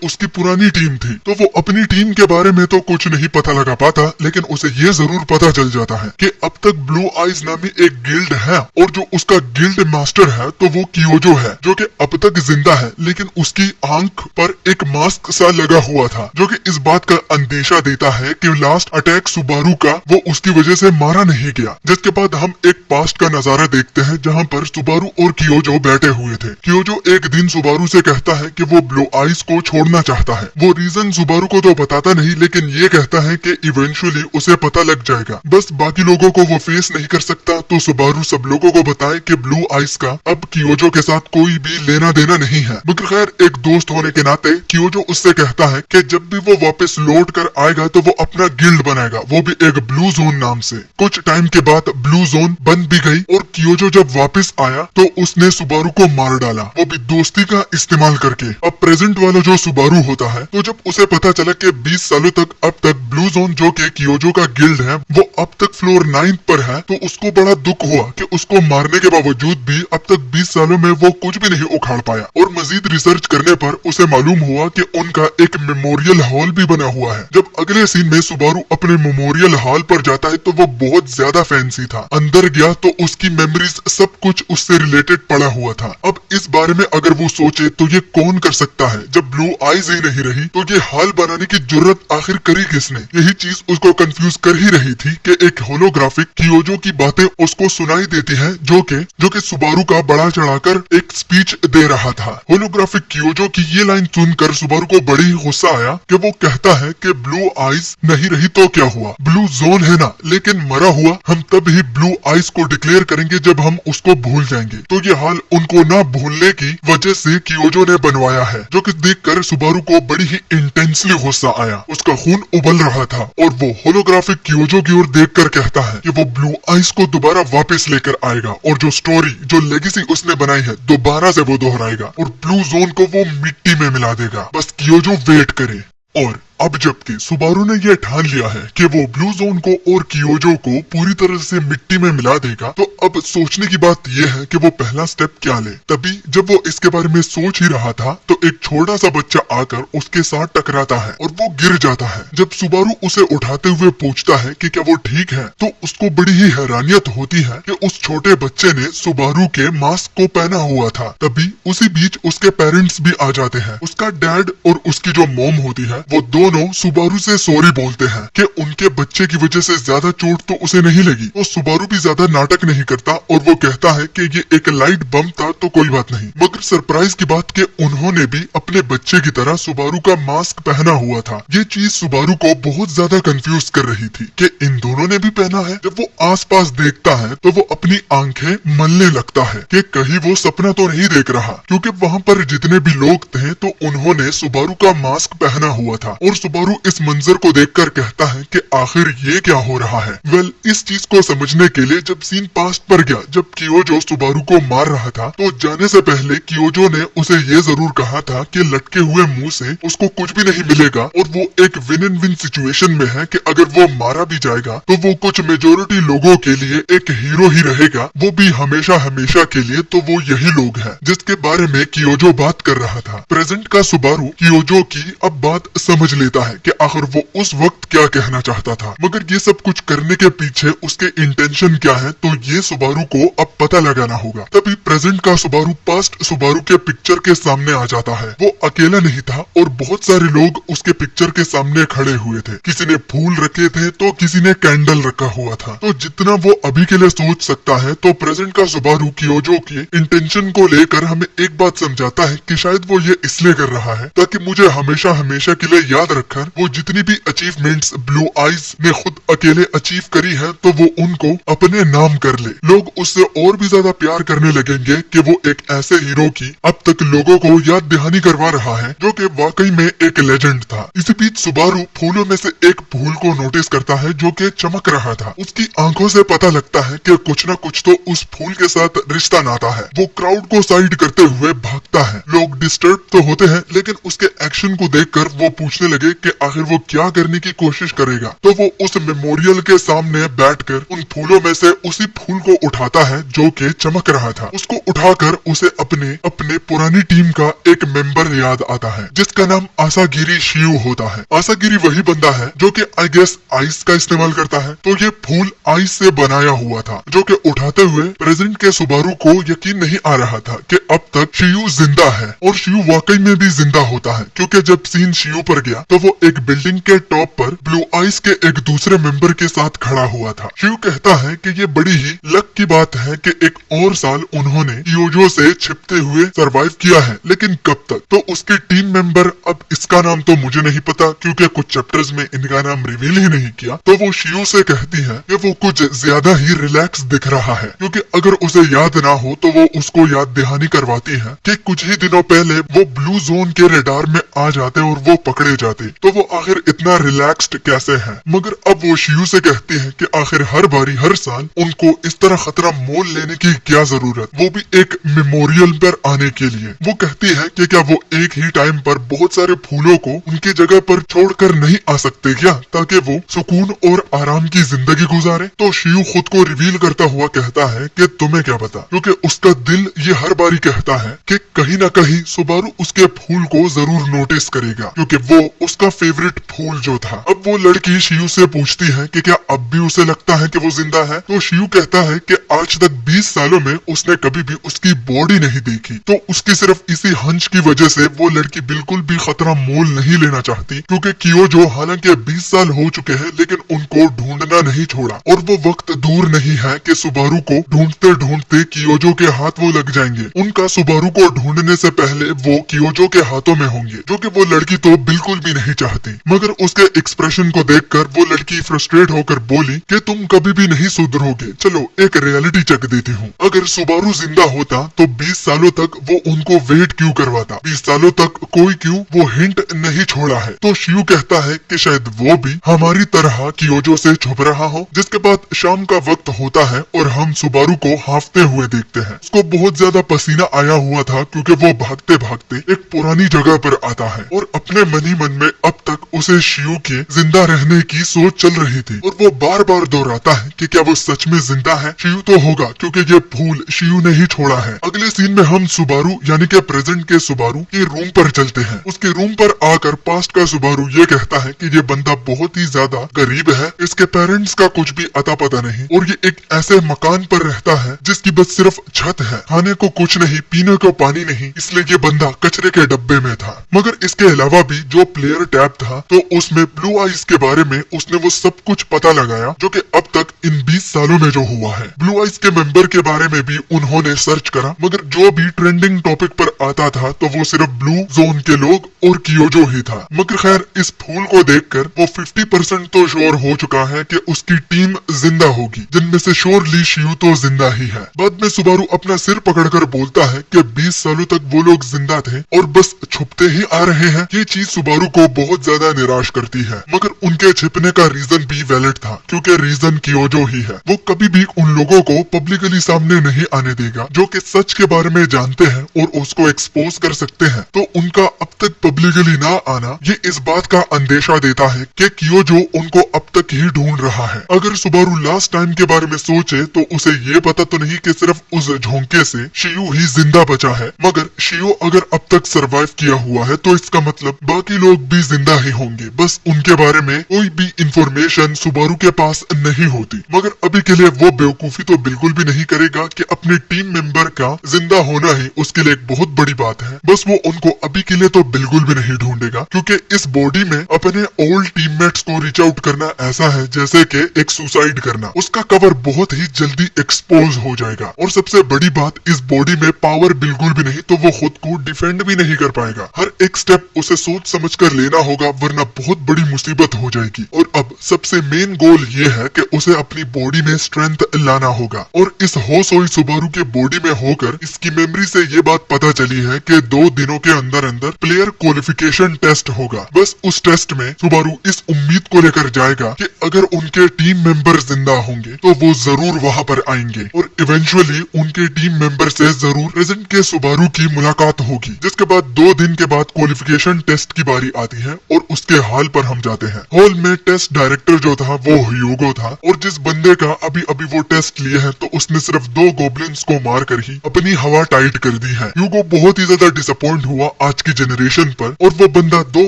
उसकी पुरानी टीम थी। तो वो अपनी टीम के बारे में तो कुछ नहीं पता लगा पाता, लेकिन उसे ये जरूर पता चल जाता है कि अब तक ब्लू आइज नामी एक गिल्ड है और जो उसका गिल्ड मास्टर है तो वो कियोजो है जो कि अब तक जिंदा है, लेकिन उसकी आंख पर एक मास्क सा लगा हुआ था जो कि इस बात का अंदेशा देता है कि लास्ट अटैक सुबारू का वो उसकी वजह से मारा नहीं गया। जिसके बाद हम एक पास्ट का नजारा देखते हैं जहां पर सुबारू और कियोजो बैठे हुए थे। कियोजो एक दिन सुबारू से कहता है कि वो ब्लू आइज को छोड़ना चाहता है। वो रीजन सुबारू को तो बताता नहीं, लेकिन ये कहता है कि इवेंचुअली उसे पता लग जाएगा, बस बाकी लोगों को वो फेस नहीं कर सकता। तो सुबारू सब लोगों को बताए कि ब्लू आइज का अब कियोजो के साथ कोई भी लेना देना नहीं है। मगर खैर एक दोस्त होने के नाते कियोजो उससे कहता है कि जब भी वो वापस लौट कर आएगा तो वो अपना गिल्ड बनाएगा, वो भी एक ब्लू जोन नाम से। कुछ टाइम के बाद ब्लू जोन बन भी गई और कियोजो जब वापस आया तो उसने सुबारू को मार डाला, वो भी दोस्ती का इस्तेमाल करके। अब प्रेजेंट वाला जो सुबारू होता है तो जब उसे पता चला कि 20 सालों तक अब तक ब्लू जोन जो कि कियोजो का गिल्ड है वो अब तक फ्लोर 9 पर है, तो उसको बड़ा दुख हुआ कि उसको मारने के बावजूद भी अब तक 20 सालों में वो कुछ भी नहीं उखाड़ पाया। और मजीद रिसर्च करने पर उसे मालूम हुआ कि उनका एक मेमोरियल हॉल भी बना हुआ है। जब अगले सीन में सुबारू अपने मेमोरियल हॉल पर जाता है तो वो बहुत ज्यादा फैंसी था। अंदर गया तो उसकी मेमोरीज सब कुछ उससे रिलेटेड पड़ा हुआ था। अब इस बारे में अगर वो सोचे तो ये कौन कर सकता है, जब ब्लू आइज ही नहीं रही तो ये हॉल बनाने की जरूरत आखिर करी किसने। यही चीज उसको कंफ्यूज कर ही रही थी कि एक होलोग्राफिक कियोजो की बातें उसको सुनाई देती है जो कि सुबारू का बड़ा चढ़ाकर एक स्पीच दे रहा था। होलोग्राफिक कियोजो की ये लाइन सुनकर सुबारू को बड़ी ही गुस्सा आया कि वो कहता है कि ब्लू आइज नहीं रही तो क्या हुआ, ब्लू जोन है ना, लेकिन मरा हुआ हम तब ही ब्लू आइज को डिक्लेयर करेंगे जब हम उसको भूल जाएंगे। तो ये हाल उनको ना भूलने की वजह से कियोजो ने बनवाया है, जो कि देखकर सुबारू को बड़ी ही इंटेंसली गुस्सा आया। उसका खून उबल रहा था और वो होलोग्राफिक कियोजो की ओर देखकर कहता है कि वो ब्लू आइज को दोबारा वापस लेकर आएगा और जो स्टोरी जो लेगेसी उसने बनाई है दोबारा से वो दोहराएगा और ब्लू जोन को वो मिट्टी में मिला देगा। बस कियोजो वेट करे। और अब जबकि सुबारू ने यह ठान लिया है कि वो ब्लू जोन को और कियोजो को पूरी तरह से मिट्टी में मिला देगा, तो अब सोचने की बात यह है कि वो पहला स्टेप क्या ले। तभी जब वो इसके बारे में सोच ही रहा था तो एक छोटा सा बच्चा आकर उसके साथ टकराता है और वो गिर जाता है। जब सुबारू उसे उठाते हुए पूछता है कि क्या वो ठीक है तो उसको बड़ी ही हैरानियत होती है कि उस छोटे बच्चे ने सुबारू के मास्क को पहना हुआ था। तभी उसी बीच उसके पेरेंट्स भी आ जाते हैं। उसका डैड और उसकी जो मॉम होती है वो दोनों सुबारू से सॉरी बोलते हैं कि उनके बच्चे की वजह से ज्यादा चोट तो उसे नहीं लगी। तो सुबारू भी ज्यादा नाटक नहीं करता और वो कहता है कि ये एक लाइट बम था तो कोई बात नहीं। मगर सरप्राइज की बात कि उन्होंने भी अपने बच्चे की तरह सुबारू का मास्क पहना हुआ था। ये चीज सुबारू को बहुत ज्यादा कंफ्यूज कर रही थी कि इन दोनों ने भी पहना है। जब वो आसपास देखता है तो वो अपनी आंखें मलने लगता है कि कहीं वो सपना तो नहीं देख रहा, क्योंकि वहाँ पर जितने भी लोग थे तो उन्होंने सुबारू का मास्क पहना हुआ था। और सुबारू इस मंजर को देखकर कहता है कि आखिर ये क्या हो रहा है। वेल, इस चीज को समझने के लिए जब सीन पास्ट पर गया, जब कियोजो सुबारू को मार रहा था तो जाने से पहले कियोजो ने उसे ये जरूर कहा था कि लटके हुए मुंह से उसको कुछ भी नहीं मिलेगा और वो एक विन एंड विन सिचुएशन में है कि अगर वो मारा भी जाएगा तो वो कुछ मेजोरिटी लोगों के लिए एक हीरो ही रहेगा, वो भी हमेशा हमेशा के लिए। तो वो यही लोग हैं जिसके बारे में कियोजो बात कर रहा था। प्रेजेंट का सुबारू कियोजो की अब बात समझ लेता है कि आखिर वो उस वक्त क्या कहना चाहता था। मगर ये सब कुछ करने के पीछे उसके इंटेंशन क्या है, तो ये सुबारू को अब पता लगाना होगा। तभी प्रेजेंट का सुबारू पास्ट सुबारू के पिक्चर के सामने आ जाता है। वो अकेला नहीं था और बहुत सारे लोग उसके पिक्चर के सामने खड़े हुए थे। किसी ने फूल रखे थे तो किसी ने कैंडल रखा हुआ था। तो जितना वो अभी के लिए सोच सकता है, तो प्रेजेंट का सुबारू कियोजो के इंटेंशन को लेकर हमें एक बात समझाता है कि शायद वो ये इसलिए कर रहा है ताकि मुझे हमेशा हमेशा के लिए याद रखकर वो जितनी भी अचीवमेंट्स ब्लू आइज ने खुद अकेले अचीव करी है, तो वो उनको अपने नाम कर ले। लोग उससे और भी ज्यादा प्यार करने लगेंगे कि वो एक ऐसे हीरो की अब तक लोगों को याद दहानी करवा रहा है जो कि वाकई में एक लेजेंड था। इसी बीच सुबारू फूलों में से एक फूल को नोटिस करता है जो कि चमक रहा था। उसकी आंखों से पता लगता है कि कुछ न कुछ तो उस फूल के साथ रिश्ता नाता है। वो क्राउड को साइड करते हुए भागता है। लोग डिस्टर्ब तो होते हैं, लेकिन उसके एक्शन को देखकर वो पूछने लगे कि आखिर वो क्या करने की कोशिश करेगा। तो वो उस मेमोरियल के सामने बैठकर उन फूलों में से उसी फूल को उठाता है जो कि चमक रहा था। उसको उठाकर उसे अपने पुरानी टीम का एक मेंबर याद आता है जिसका नाम आसागिरी शियू होता है। आसागिरी वही बंदा है जो कि आई गेस आइस का इस्तेमाल करता है। तो ये फूल आइस से बनाया हुआ था जो कि उठाते हुए प्रेजेंट के सुबारू को यकीन नहीं आ रहा था कि अब तक शियू जिंदा है। और शियू वाकई में भी जिंदा होता है, क्योंकि जब सीन शियू पर गया तो वो एक बिल्डिंग के टॉप पर ब्लू आइस के एक दूसरे मेंबर के साथ खड़ा हुआ था। शियू कहता है कि ये बड़ी ही लक की बात है कि एक और साल उन्होंने कियोजो से छिपते हुए सरवाइव किया है, लेकिन कब तक। तो उसके टीम मेंबर, अब इसका नाम तो मुझे नहीं पता क्योंकि कुछ चैप्टर्स में इनका नाम रिवील ही नहीं किया। तो वो शियू से कहती है कि वो कुछ ज्यादा ही रिलैक्स दिख रहा है, क्योंकि अगर उसे याद ना हो तो वो उसको याद दहानी करवाती है कि कुछ ही दिनों पहले वो ब्लू जोन के रेडार में आ जाते और वो पकड़े जाते। तो वो आखिर इतना रिलैक्स्ड कैसे है। मगर अब वो शियू से कहती है कि आखिर हर बारी हर साल उनको इस तरह खतरा मोल लेने की क्या जरूरत, वो भी एक मेमोरियल पर आने के लिए। वो कहती है कि क्या वो एक ही टाइम पर बहुत सारे फूलों को उनकी जगह पर छोड़कर नहीं आ सकते क्या, ताकि वो सुकून और आराम की जिंदगी गुजारे। तो शियू खुद को रिवील करता हुआ कहता है कि तुम्हें क्या पता, क्योंकि उसका दिल ये हर बारी कहता है कि कहीं ना कहीं सुबारू उसके फूल को जरूर नोटिस करेगा, क्योंकि वो उसका फेवरेट फूल जो था। अब वो लड़की शियू से पूछती है कि क्या अब भी उसे लगता है कि वो जिंदा है। तो शियू कहता है कि आज तक 20 सालों में उसने कभी भी उसकी बॉडी नहीं देखी। तो उसकी सिर्फ इसी हंच की वजह से वो लड़की बिल्कुल भी खतरा मोल नहीं लेना चाहती, क्योंकि कियोजो हालांकि 20 साल हो चुके हैं लेकिन उनको ढूंढना नहीं छोड़ा। और वो वक्त दूर नहीं है कि सुबारू को ढूंढते ढूंढते कियोजो के हाथ वो लग जाएंगे। उनका सुबारू को ढूंढने से पहले वो कियोजो के हाथों में होंगे, जो कि वो लड़की तो बिल्कुल भी नहीं चाहती। मगर उसके एक्सप्रेशन को देखकर वो लड़की फ्रस्ट्रेट होकर बोली कि तुम कभी भी नहीं सुधरोगे। चलो एक रियलिटी चेक देती हूँ, अगर सुबारू जिंदा होता तो 20 सालों तक वो उनको वेट क्यों करवाता, 20 सालों तक कोई क्यों वो हिंट नहीं छोड़ा है। तो शियू कहता है कि शायद वो भी हमारी तरह कियोजो से छुप रहा हो। जिसके बाद शाम का वक्त होता है और हम सुबारू को हांफते हुए देखते हैं। उसको बहुत ज्यादा पसीना आया हुआ था क्योंकि वो भागते भागते एक पुरानी जगह पर आता है और अपने मन ही मन में अब तक उसे शियू के जिंदा रहने की सोच चल रही थी। और वो बार बार दोहराता है कि क्या वो सच में जिंदा है। शियू तो होगा क्योंकि ये फूल शियू ने ही छोड़ा है। अगले सीन में हम सुबारू यानी कि प्रेजेंट के सुबारू के रूम पर चलते हैं। उसके रूम पर आकर पास्ट का सुबारू ये कहता है कि ये बंदा बहुत ही ज्यादा गरीब है, इसके पेरेंट्स का कुछ भी अता पता नहीं और ये एक ऐसे मकान पर रहता है जिसकी बस सिर्फ छत है, खाने को कुछ नहीं, पीने को पानी नहीं, इसलिए ये बंदा कचरे के डब्बे में था। मगर इसके अलावा भी जो प्लेयर टैब था तो उसमें ब्लू आइज के बारे में उसने वो सब कुछ पता लगाया जो कि अब तक इन 20 सालों में जो हुआ है। ब्लू आइज के मेंबर के बारे में भी उन्होंने सर्च करा, मगर जो भी ट्रेंडिंग टॉपिक पर आता था तो वो सिर्फ ब्लू जोन के लोग और कियोजो ही था। मगर खैर इस फूल को देखकर वो 50% तो श्योर हो चुका है कि उसकी टीम जिंदा होगी, जिनमें से श्योरली शियू तो जिंदा ही है। बाद में सुबारू अपना सिर पकड़कर बोलता है कि 20 सालों तक वो लोग जिंदा थे और बस छुपते ही आ रहे हैं। ये चीज सुबारू को बहुत ज्यादा निराश करती है, मगर उनके छिपने का रीजन भी वैलिड था क्योंकि रीजन कियोजो ही है। वो कभी भी उन लोगों को पब्लिकली सामने नहीं आने देगा जो कि सच के बारे में जानते हैं और उसको एक्सपोज कर सकते हैं। तो उनका अब तक पब्लिकली ना आना ये इस बात का अंदेशा देता है कि कियोजो उनको अब तक ही ढूंढ रहा है। अगर सुबारू लास्ट टाइम के बारे में सोचे तो उसे ये पता तो नहीं कि सिर्फ उस झोंके से शियू ही जिंदा बचा है, मगर शियू अगर अब तक सरवाइव किया हुआ है तो इसका मतलब बाकी लोग भी जिंदा ही होंगे, बस उनके बारे में कोई भी इंफॉर्मेशन सुबारू के पास नहीं होती। मगर अभी के लिए वो बेवकूफी तो बिल्कुल भी नहीं करेगा कि अपने टीम मेंबर का जिंदा होना ही उसके लिए एक बहुत बड़ी बात है। बस वो उनको अभी के लिए तो बिल्कुल भी नहीं ढूंढेगा, क्योंकि इस बॉडी में अपने ओल्ड टीममेट्स को रीच आउट करना ऐसा है जैसे कि एक सुसाइड करना। उसका कवर बहुत ही जल्दी एक्सपोज हो जाएगा और सबसे बड़ी बात, इस बॉडी में पावर बिल्कुल भी नहीं, तो वो खुद को डिफेंड भी नहीं कर पाएगा। हर एक स्टेप उसे सोच समझ कर लेना होगा, वरना बहुत बड़ी मुसीबत हो जाएगी। और अब सबसे मेन गोल ये है कि उसे अपनी बॉडी में स्ट्रेंथ लाना होगा। और इस होसोई सुबारू के बॉडी में होकर इसकी मेमोरी से ये बात पता चली है कि 2 दिनों के अंदर अंदर प्लेयर क्वालिफिकेशन टेस्ट होगा। बस उस टेस्ट में सुबारू इस उम्मीद को लेकर जाएगा कि अगर उनके टीम मेंबर जिंदा होंगे तो वो जरूर वहां पर आएंगे और इवेंचुअली उनके टीम मेंबर से जरूर प्रेजेंट के सुबारू की मुलाकात होगी। जिसके बाद 2 दिन के बाद क्वालिफिकेशन टेस्ट की बारी आती है और उसके हाल पर हम जाते हैं। हॉल में टेस्ट डायरेक्टर जो था वो ह्यूगो था और जिस बंदे का अभी अभी वो टेस्ट लिए हैं तो उसने सिर्फ 2 गॉब्लिन्स को मार कर ही अपनी हवा टाइट कर दी है। ह्यूगो बहुत ही ज्यादा डिसअपॉइंट हुआ आज की जनरेशन पर और वो बंदा 2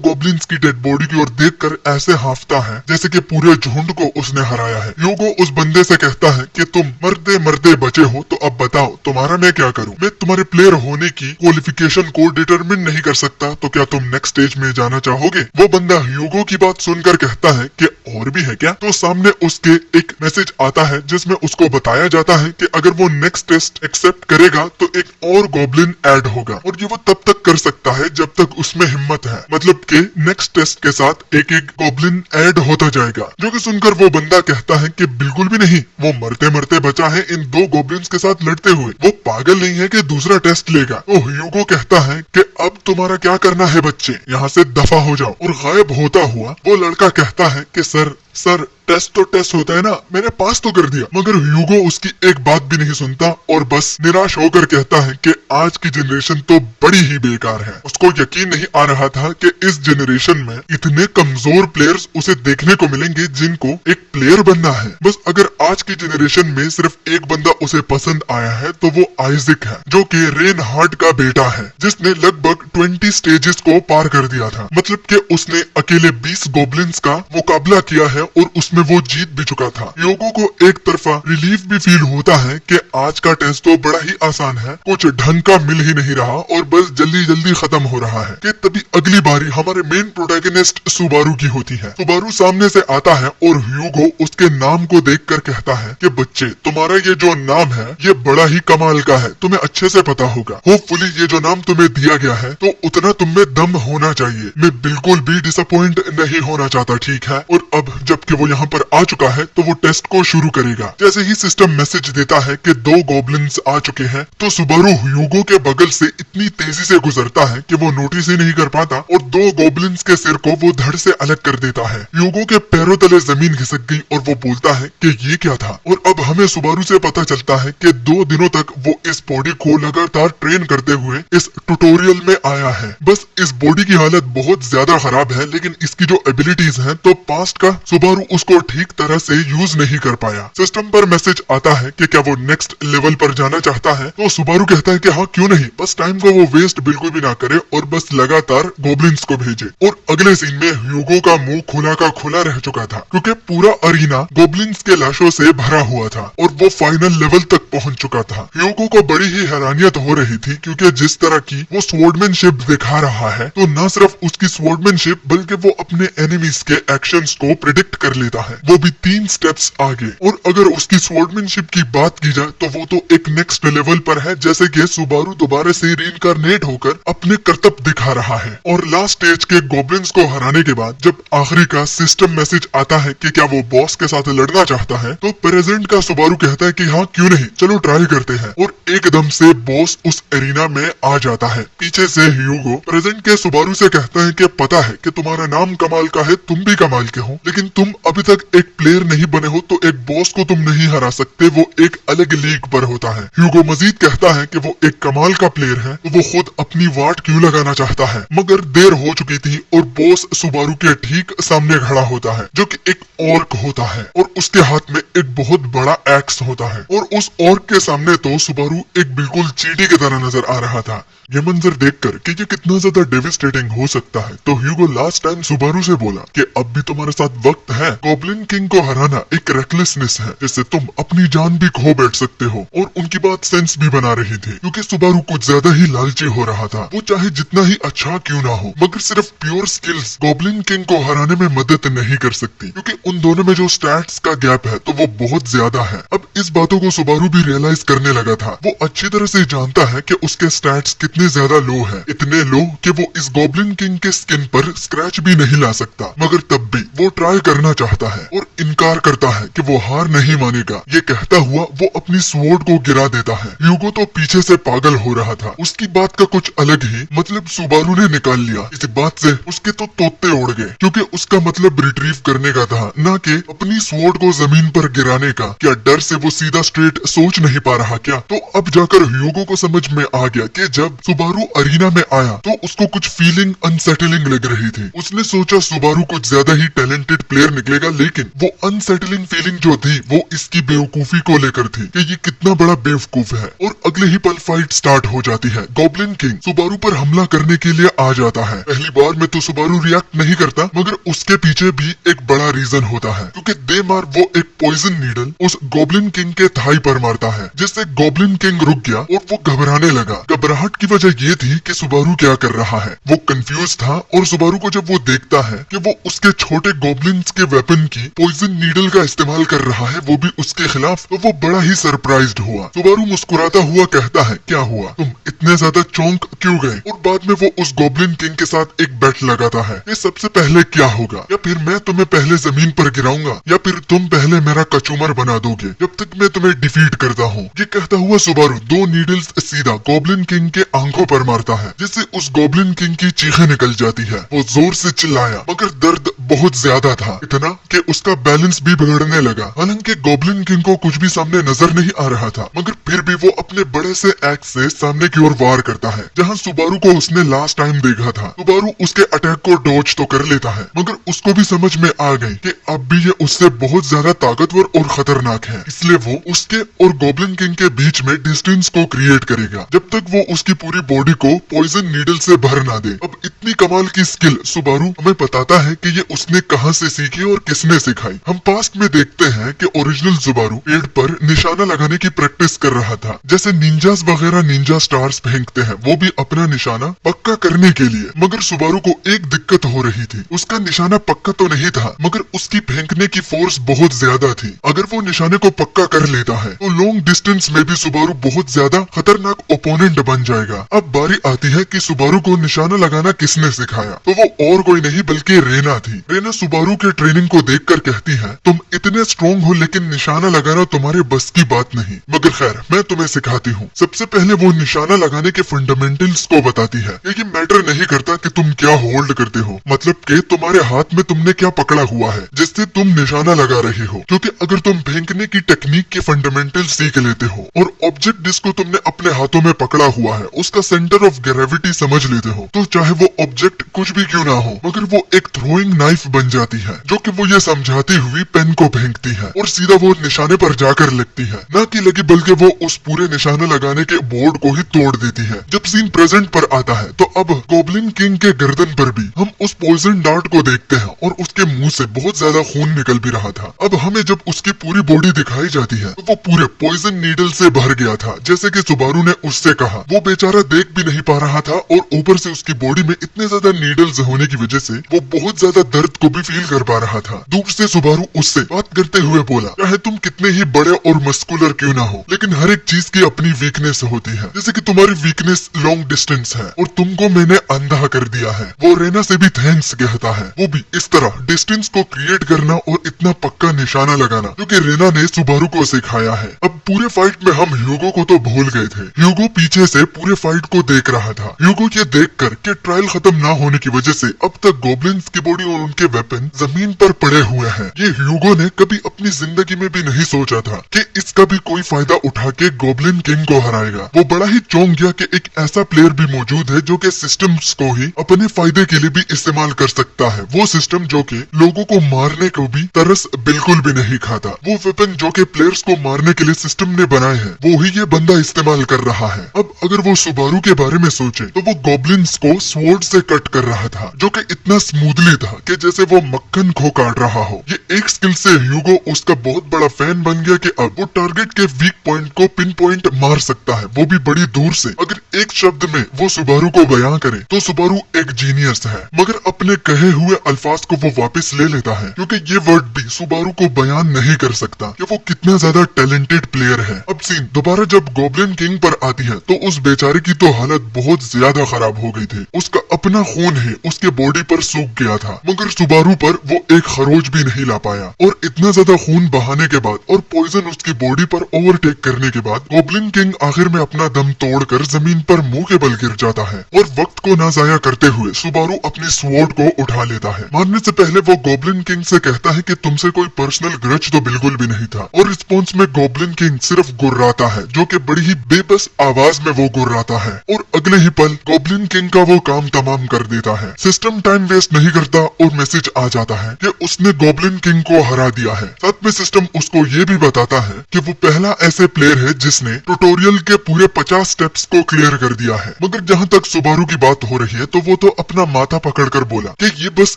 गॉब्लिन्स की डेड बॉडी की ओर देखकर ऐसे हाफता है जैसे कि पूरे झुंड को उसने हराया है। ह्यूगो उस बंदे से कहता है कि तुम मरते मरते बचे हो, तो अब बताओ तुम्हारा मैं क्या करूं? मैं तुम्हारे प्लेयर होने की क्वालिफिकेशन को डिटरमिन नहीं कर सकता, तो क्या तुम नेक्स्ट स्टेज में जाना चाहोगे? वो बंदा ह्यूगो की बात सुनकर कहता है कि और भी है क्या? तो सामने उसके एक मैसेज आता है जिसमें उसको बताया जाता है कि अगर वो नेक्स्ट टेस्ट एक्सेप्ट करेगा तो एक और गॉब्लिन ऐड होगा और ये वो तब तक कर सकता है जब तक उसमें हिम्मत है। मतलब कि नेक्स्ट टेस्ट के साथ एक एक गॉब्लिन ऐड होता जाएगा। जो कि सुनकर वो बंदा कहता है कि बिल्कुल भी नहीं, वो मरते मरते बचा है इन 2 गॉब्लिन्स के साथ लड़ते हुए, वो पागल नहीं है कि दूसरा टेस्ट लेगा। तो ह्यूगो कहता है कि अब तुम्हारा क्या करना है बच्चे, यहाँ से दफा हो जाओ। और गायब होता हुआ वो लड़का कहता है कि सर टेस्ट तो टेस्ट होता है ना, मैंने पास तो कर दिया। मगर ह्यूगो उसकी एक बात भी नहीं सुनता और बस निराश होकर कहता है कि आज की जनरेशन तो बड़ी ही बेकार है। उसको यकीन नहीं आ रहा था कि इस जनरेशन में इतने कमजोर प्लेयर्स उसे देखने को मिलेंगे जिनको एक प्लेयर बनना है। बस अगर आज की जनरेशन में सिर्फ एक बंदा उसे पसंद आया है तो वो आइजक है, जो कि रेन हार्ट का बेटा है, जिसने लगभग 20 स्टेजेस को पार कर दिया था। मतलब कि उसने अकेले 20 गॉब्लिन्स का मुकाबला किया है और उसमें वो जीत भी चुका था। ह्यूगो को एक तरफा रिलीफ भी फील होता है कि आज का टेस्ट तो बड़ा ही आसान है, कुछ ढंग का मिल ही नहीं रहा और बस जल्दी जल्दी खत्म हो रहा है। कि तभी अगली बारी हमारे मेन प्रोटैगनिस्ट सुबारू की होती है। सुबारू सामने से आता है और ह्यूगो उसके नाम को देखकर कहता है कि बच्चे, तुम्हारा ये जो नाम है ये बड़ा ही कमाल का है, तुम्हें अच्छे से पता होगा। होपफुली ये जो नाम तुम्हें दिया गया है तो उतना तुम में दम होना चाहिए। मैं बिल्कुल भी डिसअपॉइंट नहीं होना चाहता, ठीक है? और अब जबकि वो यहाँ पर आ चुका है तो वो टेस्ट को शुरू करेगा। जैसे ही सिस्टम मैसेज देता है कि 2 गॉब्लिन्स आ चुके हैं तो सुबारू ह्यूगो के बगल से इतनी तेजी से गुजरता है कि वो नोटिस ही नहीं कर पाता और 2 गॉब्लिन्स के सिर को वो धड़ से अलग कर देता है। ह्यूगो के पैरों तले जमीन खिसक गई और वो बोलता है कि ये क्या था। और अब हमें सुबारू से पता चलता है कि 2 दिनों तक वो इस बॉडी को लगातार ट्रेन करते हुए इस ट्यूटोरियल में आया है। बस इस बॉडी की हालत बहुत ज्यादा खराब है, लेकिन इसकी जो एबिलिटीज हैं तो पास्ट का सुबारू उसको ठीक तरह से यूज नहीं कर पाया। सिस्टम पर मैसेज आता है कि क्या वो नेक्स्ट लेवल पर जाना चाहता है, तो सुबारू कहता है कि हाँ क्यों नहीं, बस टाइम को वो वेस्ट बिल्कुल भी ना करे और बस लगातार गॉब्लिन्स को भेजे। और अगले सीन में ह्यूगो का मुंह खुला का खुला रह चुका था, क्योंकि पूरा अरीना गॉब्लिन्स के लाशों से भरा हुआ था और वो फाइनल लेवल तक पहुंच चुका था। ह्यूगो को बड़ी ही हैरानियत हो रही थी, क्योंकि जिस तरह की वो स्वॉर्डमैनशिप दिखा रहा है तो न सिर्फ उसकी स्वॉर्डमैनशिप बल्कि वो अपने एनिमीज के एक्शंस को प्रिडिक्ट कर लेता है, वो भी 3 स्टेप्स आगे। और अगर उसकी स्वॉर्डमैनशिप की बात की जाए तो वो तो एक नेक्स्ट लेवल पर है, जैसे कि सुबारू दोबारा से रीइंकार्नेट होकर अपने करतब दिखा रहा है। और लास्ट स्टेज के गॉब्लिन्स को हराने के बाद जब आखिरी का सिस्टम मैसेज आता है कि क्या वो बॉस के साथ लड़ना चाहता है, तो प्रेजेंट का सुबारू कहता है कि हाँ क्यों नहीं, चलो ट्राई करते हैं। और एकदम से बॉस उस एरिना में आ जाता है। पीछे से ह्यूगो प्रेजेंट के सुबारू से कहता है कि पता है कि तुम्हारा नाम कमाल का है, तुम भी कमाल के हो, लेकिन तुम अभी तक एक प्लेयर नहीं बने हो तो एक बॉस को तुम नहीं हरा सकते, वो एक अलग लीग पर होता है। ह्यूगो मजीद कहता है कि वो एक कमाल का प्लेयर है, तो वो खुद अपनी वाट क्यों लगाना चाहता है। मगर देर हो चुकी थी और बॉस सुबारू के ठीक सामने खड़ा होता है, जो कि एक ऑर्क होता है और उसके हाथ में एक बहुत बड़ा एक्स होता है। और उस ऑर्क के सामने तो सुबारू एक बिल्कुल चींटी की तरह नजर आ रहा था, ये मंजर देखकर कि ये कितना ज्यादा डेविस्टेटिंग हो सकता है, तो ह्यूगो लास्ट टाइम सुबारू से बोला कि अब भी तुम्हारे साथ वक्त है। गॉब्लिन किंग को हराना एक रेकलेसनेस है जिससे तुम अपनी जान भी खो बैठ सकते हो। और उनकी बात सेंस भी बना रही थी, क्योंकि सुबारू कुछ ज्यादा ही लालची हो रहा था। वो चाहे जितना ही अच्छा क्यों ना हो, मगर सिर्फ प्योर स्किल्स गॉब्लिन किंग को हराने में मदद नहीं कर सकती, क्योंकि उन दोनों में जो स्टैट्स का गैप है तो वो बहुत ज्यादा है। अब इस बातों को सुबारू भी रियलाइज करने लगा था। वो अच्छी तरह से जानता है कि उसके स्टैट्स कितने ज्यादा लो है, इतने लो कि वो इस गॉब्लिन किंग के स्किन पर स्क्रैच भी नहीं ला सकता। मगर तब भी वो ट्राई करना चाहता है और इनकार करता है कि वो हार नहीं मानेगा। ये कहता हुआ वो अपनी स्वॉर्ड को गिरा देता है। ह्यूगो तो पीछे से पागल हो रहा था। उसकी बात का कुछ अलग ही मतलब सुबारू ने निकाल लिया। इस बात से उसके तो तोते उड़ गए, क्योंकि उसका मतलब रिट्रीव करने का था, ना कि अपनी स्वॉर्ड को जमीन पर गिराने का। क्या डर से वो सीधा स्ट्रेट सोच नहीं पा रहा क्या? तो अब जाकर ह्यूगो को समझ में आ गया कि जब सुबारू अरीना में आया तो उसको कुछ फीलिंग अनसेटलिंग लग रही थी। उसने सोचा सुबारू कुछ ज्यादा ही टैलेंटेड प्लेयर निकलेगा, लेकिन वो अनसेटलिंग फीलिंग जो थी वो इसकी बेवकूफी को लेकर थी कि ये कितना बड़ा बेवकूफ है। और अगले ही पल फाइट स्टार्ट हो जाती है। गॉब्लिन किंग सुबारू पर हमला करने के लिए आ जाता है। पहली बार में तो सुबारू रिएक्ट नहीं करता, मगर उसके पीछे भी एक बड़ा रीजन होता है, क्योंकि दे मार वो एक पॉइजन नीडल उस गॉब्लिन किंग के थाई पर मारता है, जिससे गॉब्लिन किंग रुक गया और वो घबराने लगा। घबराहट की वजह ये थी कि सुबारू क्या कर रहा है। वो कंफ्यूज था और सुबारू को जब वो देखता है कि वो उसके छोटे गॉब्लिन्स के वेपन की पॉइजन नीडल का इस्तेमाल कर रहा है, वो भी उसके खिलाफ, तो वो बड़ा ही सरप्राइज्ड हुआ। सुबारू मुस्कुराता हुआ कहता है, क्या हुआ, तुम इतने ज्यादा चौंक क्यों गए? और बाद में वो उस गॉब्लिन किंग के साथ एक बेट लगाता है कि सबसे पहले क्या होगा, या फिर मैं तुम्हें पहले जमीन पर गिराऊंगा या फिर तुम पहले मेरा कचूमर बना दोगे जब तक मैं तुम्हें डिफीट करता हूँ। ये कहता हुआ सुबारू दो नीडल्स सीधा गॉब्लिन किंग के आंखों पर मारता है, जिससे उस गॉब्लिन किंग की चीखें निकल जाती है। वो जोर से चिल्लाया, मगर दर्द बहुत ज्यादा था, इतना कि उसका बैलेंस भी बिगड़ने लगा। हालांकि गॉब्लिन किंग को कुछ भी सामने नजर नहीं आ रहा था, मगर फिर भी वो अपने बड़े से एक्स से सामने की ओर वार करता है, जहाँ सुबारू को उसने लास्ट टाइम देखा था। सुबारू उसके अटैक को डॉज तो कर लेता है, मगर उसको भी समझ में आ गई कि अब भी ये उससे बहुत ज्यादा ताकतवर और खतरनाक है, इसलिए वो उसके और गॉब्लिन किंग के बीच में डिस्टेंस को क्रिएट करेगा जब तक वो उसकी पूरी बॉडी को पॉइजन नीडल से भर ना दे। अब इतनी कमाल की स्किल सुबारू हमें बताता है कि ये उसने कहां से सीखी और किसने सिखाई। हम पास्ट में देखते हैं कि ओरिजिनल सुबारू पेड़ पर निशाना लगाने की प्रैक्टिस कर रहा था, जैसे निंजास वगैरह निंजा स्टार्स फेंकते हैं, वो भी अपना निशाना पक्का करने के लिए। मगर सुबारू को एक दिक्कत हो रही थी, उसका निशाना पक्का तो नहीं था, मगर उसकी फेंकने की फोर्स बहुत ज्यादा थी। अगर वो निशाने को पक्का कर लेता है तो लॉन्ग डिस्टेंस में भी सुबारू बहुत ज्यादा खतरनाक ओपोनेंट बन जाएगा। अब बारी आती है कि सुबारू को निशाना लगाना किसने सिखाया, तो वो और कोई नहीं बल्कि रेना थी। रेना सुबारू के ट्रेनिंग को देखकर कहती है, तुम इतने स्ट्रॉन्ग हो लेकिन निशाना लगाना तुम्हारे बस की बात नहीं, मगर खैर मैं तुम्हें सिखाती हूँ। सबसे पहले वो निशाना लगाने के फंडामेंटल्स को बताती है। ये मैटर नहीं करता कि तुम क्या होल्ड करते हो, मतलब कि तुम्हारे हाथ में तुमने क्या पकड़ा हुआ है जिससे तुम निशाना लगा रहे हो, क्योंकि अगर तुम फेंकने की टेक्निक के फंडामेंटल सीख लेते हो और ऑब्जेक्ट जिसको तुमने अपने हाथों में पकड़ा हुआ है उसका सेंटर ऑफ ग्रेविटी समझ लेते हो, तो चाहे वो ऑब्जेक्ट कुछ भी क्यों ना हो, मगर वो एक थ्रोइंग नाइफ बन जाती है, जो कि वो ये समझाती हुई पेन को फेंकती है और सीधा वो निशाने पर जाकर लगती है। ना कि लगी बल्कि वो उस पूरे निशाना लगाने के बोर्ड को ही तोड़ देती है। जब सीन प्रेजेंट पर आता है तो अब गॉब्लिन किंग के गर्दन पर भी हम उस पॉइजन डार्ट को देखते हैं और उसके मुंह से बहुत ज्यादा खून निकल भी रहा था। अब हमें जब उसकी पूरी बॉडी दिखाई जाती है तो वो पूरे पॉइजन नीडल से भर गया था, जैसे कि सुबारू ने उससे कहा। वो बेचारा देख भी नहीं पा रहा था और ऊपर से उसकी बॉडी में इतने ज्यादा नीडल्स होने की वजह से वो बहुत ज्यादा दर्द को भी फील कर पा रहा था। दूर से सुबारू उससे बात करते हुए बोला, चाहे तुम कितने ही बड़े और मस्कुलर क्यों ना हो, लेकिन हर एक चीज की अपनी वीकनेस होती है, जैसे कि तुम्हारी वीकनेस लॉन्ग डिस्टेंस है और तुमको मैंने अंधा कर दिया है। वो रेना से भी थैंक्स कहता है, वो भी इस तरह डिस्टेंस को क्रिएट करना और इतना पक्का निशाना लगाना जो कि रेना ने सुबारू को सिखाया है। अब पूरे फाइट में हम ह्यूगो को तो भूल गए थे। ह्यूगो पीछे से पूरे फाइट को देख रहा था। ह्यूगो ये देखकर कि ट्रायल खत्म ना होने की वजह से अब तक गॉब्लिन्स की बॉडी और नाम के वेपन जमीन पर पड़े हुए हैं। ये ह्यूगो ने कभी अपनी जिंदगी में भी नहीं सोचा था कि इसका भी कोई फायदा उठा के गॉब्लिन किंग को हराएगा। वो बड़ा ही चौंक गया कि एक ऐसा प्लेयर भी मौजूद है जो कि सिस्टम्स को ही अपने फायदे के लिए भी इस्तेमाल कर सकता है। वो सिस्टम जो कि लोगों को मारने को भी तरस बिल्कुल भी नहीं खाता। वो वेपन जो कि प्लेयर्स को मारने के लिए सिस्टम ने बनाए हैं वो ही ये बंदा इस्तेमाल कर रहा है। अब अगर वो सुबारू के बारे में सोचे तो वो गॉब्लिन्स को स्वॉर्ड से कट कर रहा था जो कि इतना स्मूथली था कि जैसे वो मक्खन खो काट रहा हो। ये एक स्किल से ह्यूगो उसका बहुत बड़ा फैन बन गया कि अब वो टारगेट के वीक पॉइंट को पिन पॉइंट मार सकता है, वो भी बड़ी दूर से। अगर एक शब्द में वो सुबारू को बयां करे तो सुबारू एक जीनियस है, मगर अपने कहे हुए अल्फाज को वो वापस ले लेता है क्योंकि ये वर्ड भी सुबारू को बयान नहीं कर सकता कि वो कितना ज्यादा टैलेंटेड प्लेयर है। अब सीन दोबारा जब गॉब्लिन किंग पर आती है तो उस बेचारे की तो हालत बहुत ज्यादा खराब हो गई थी। उसका अपना खून है उसके बॉडी पर सूख गया था, मगर सुबारू पर वो एक खरोच भी नहीं ला पाया। और इतना ज्यादा खून बहाने के बाद और पॉइजन उसकी बॉडी पर ओवरटेक करने के बाद गॉब्लिन किंग आखिर में अपना दम तोड़कर जमीन पर मुंह के बल गिर जाता है। और वक्त को ना जाया करते हुए सुबारू अपनी स्वॉर्ड को उठा लेता है। मारने से पहले वो गॉब्लिन किंग से कहता है कि तुमसे कोई पर्सनल ग्रज तो बिल्कुल भी नहीं था। और रिस्पॉन्स में गॉब्लिन किंग सिर्फ गुर्राता है, जो कि बड़ी ही बेबस आवाज में वो गुर्राता है। और अगले ही पल गॉब्लिन किंग का वो काम तमाम कर देता है। सिस्टम टाइम वेस्ट नहीं करता और मैसेज आ जाता है कि उसने गॉब्लिन किंग को हरा दिया है। साथ में सिस्टम उसको ये भी बताता है कि वो पहला ऐसे प्लेयर है जिसने ट्यूटोरियल के पूरे 50 स्टेप्स को क्लियर कर दिया है। मगर जहाँ तक सुबारू की बात हो रही है तो वो तो अपना माथा पकड़कर बोला कि ये बस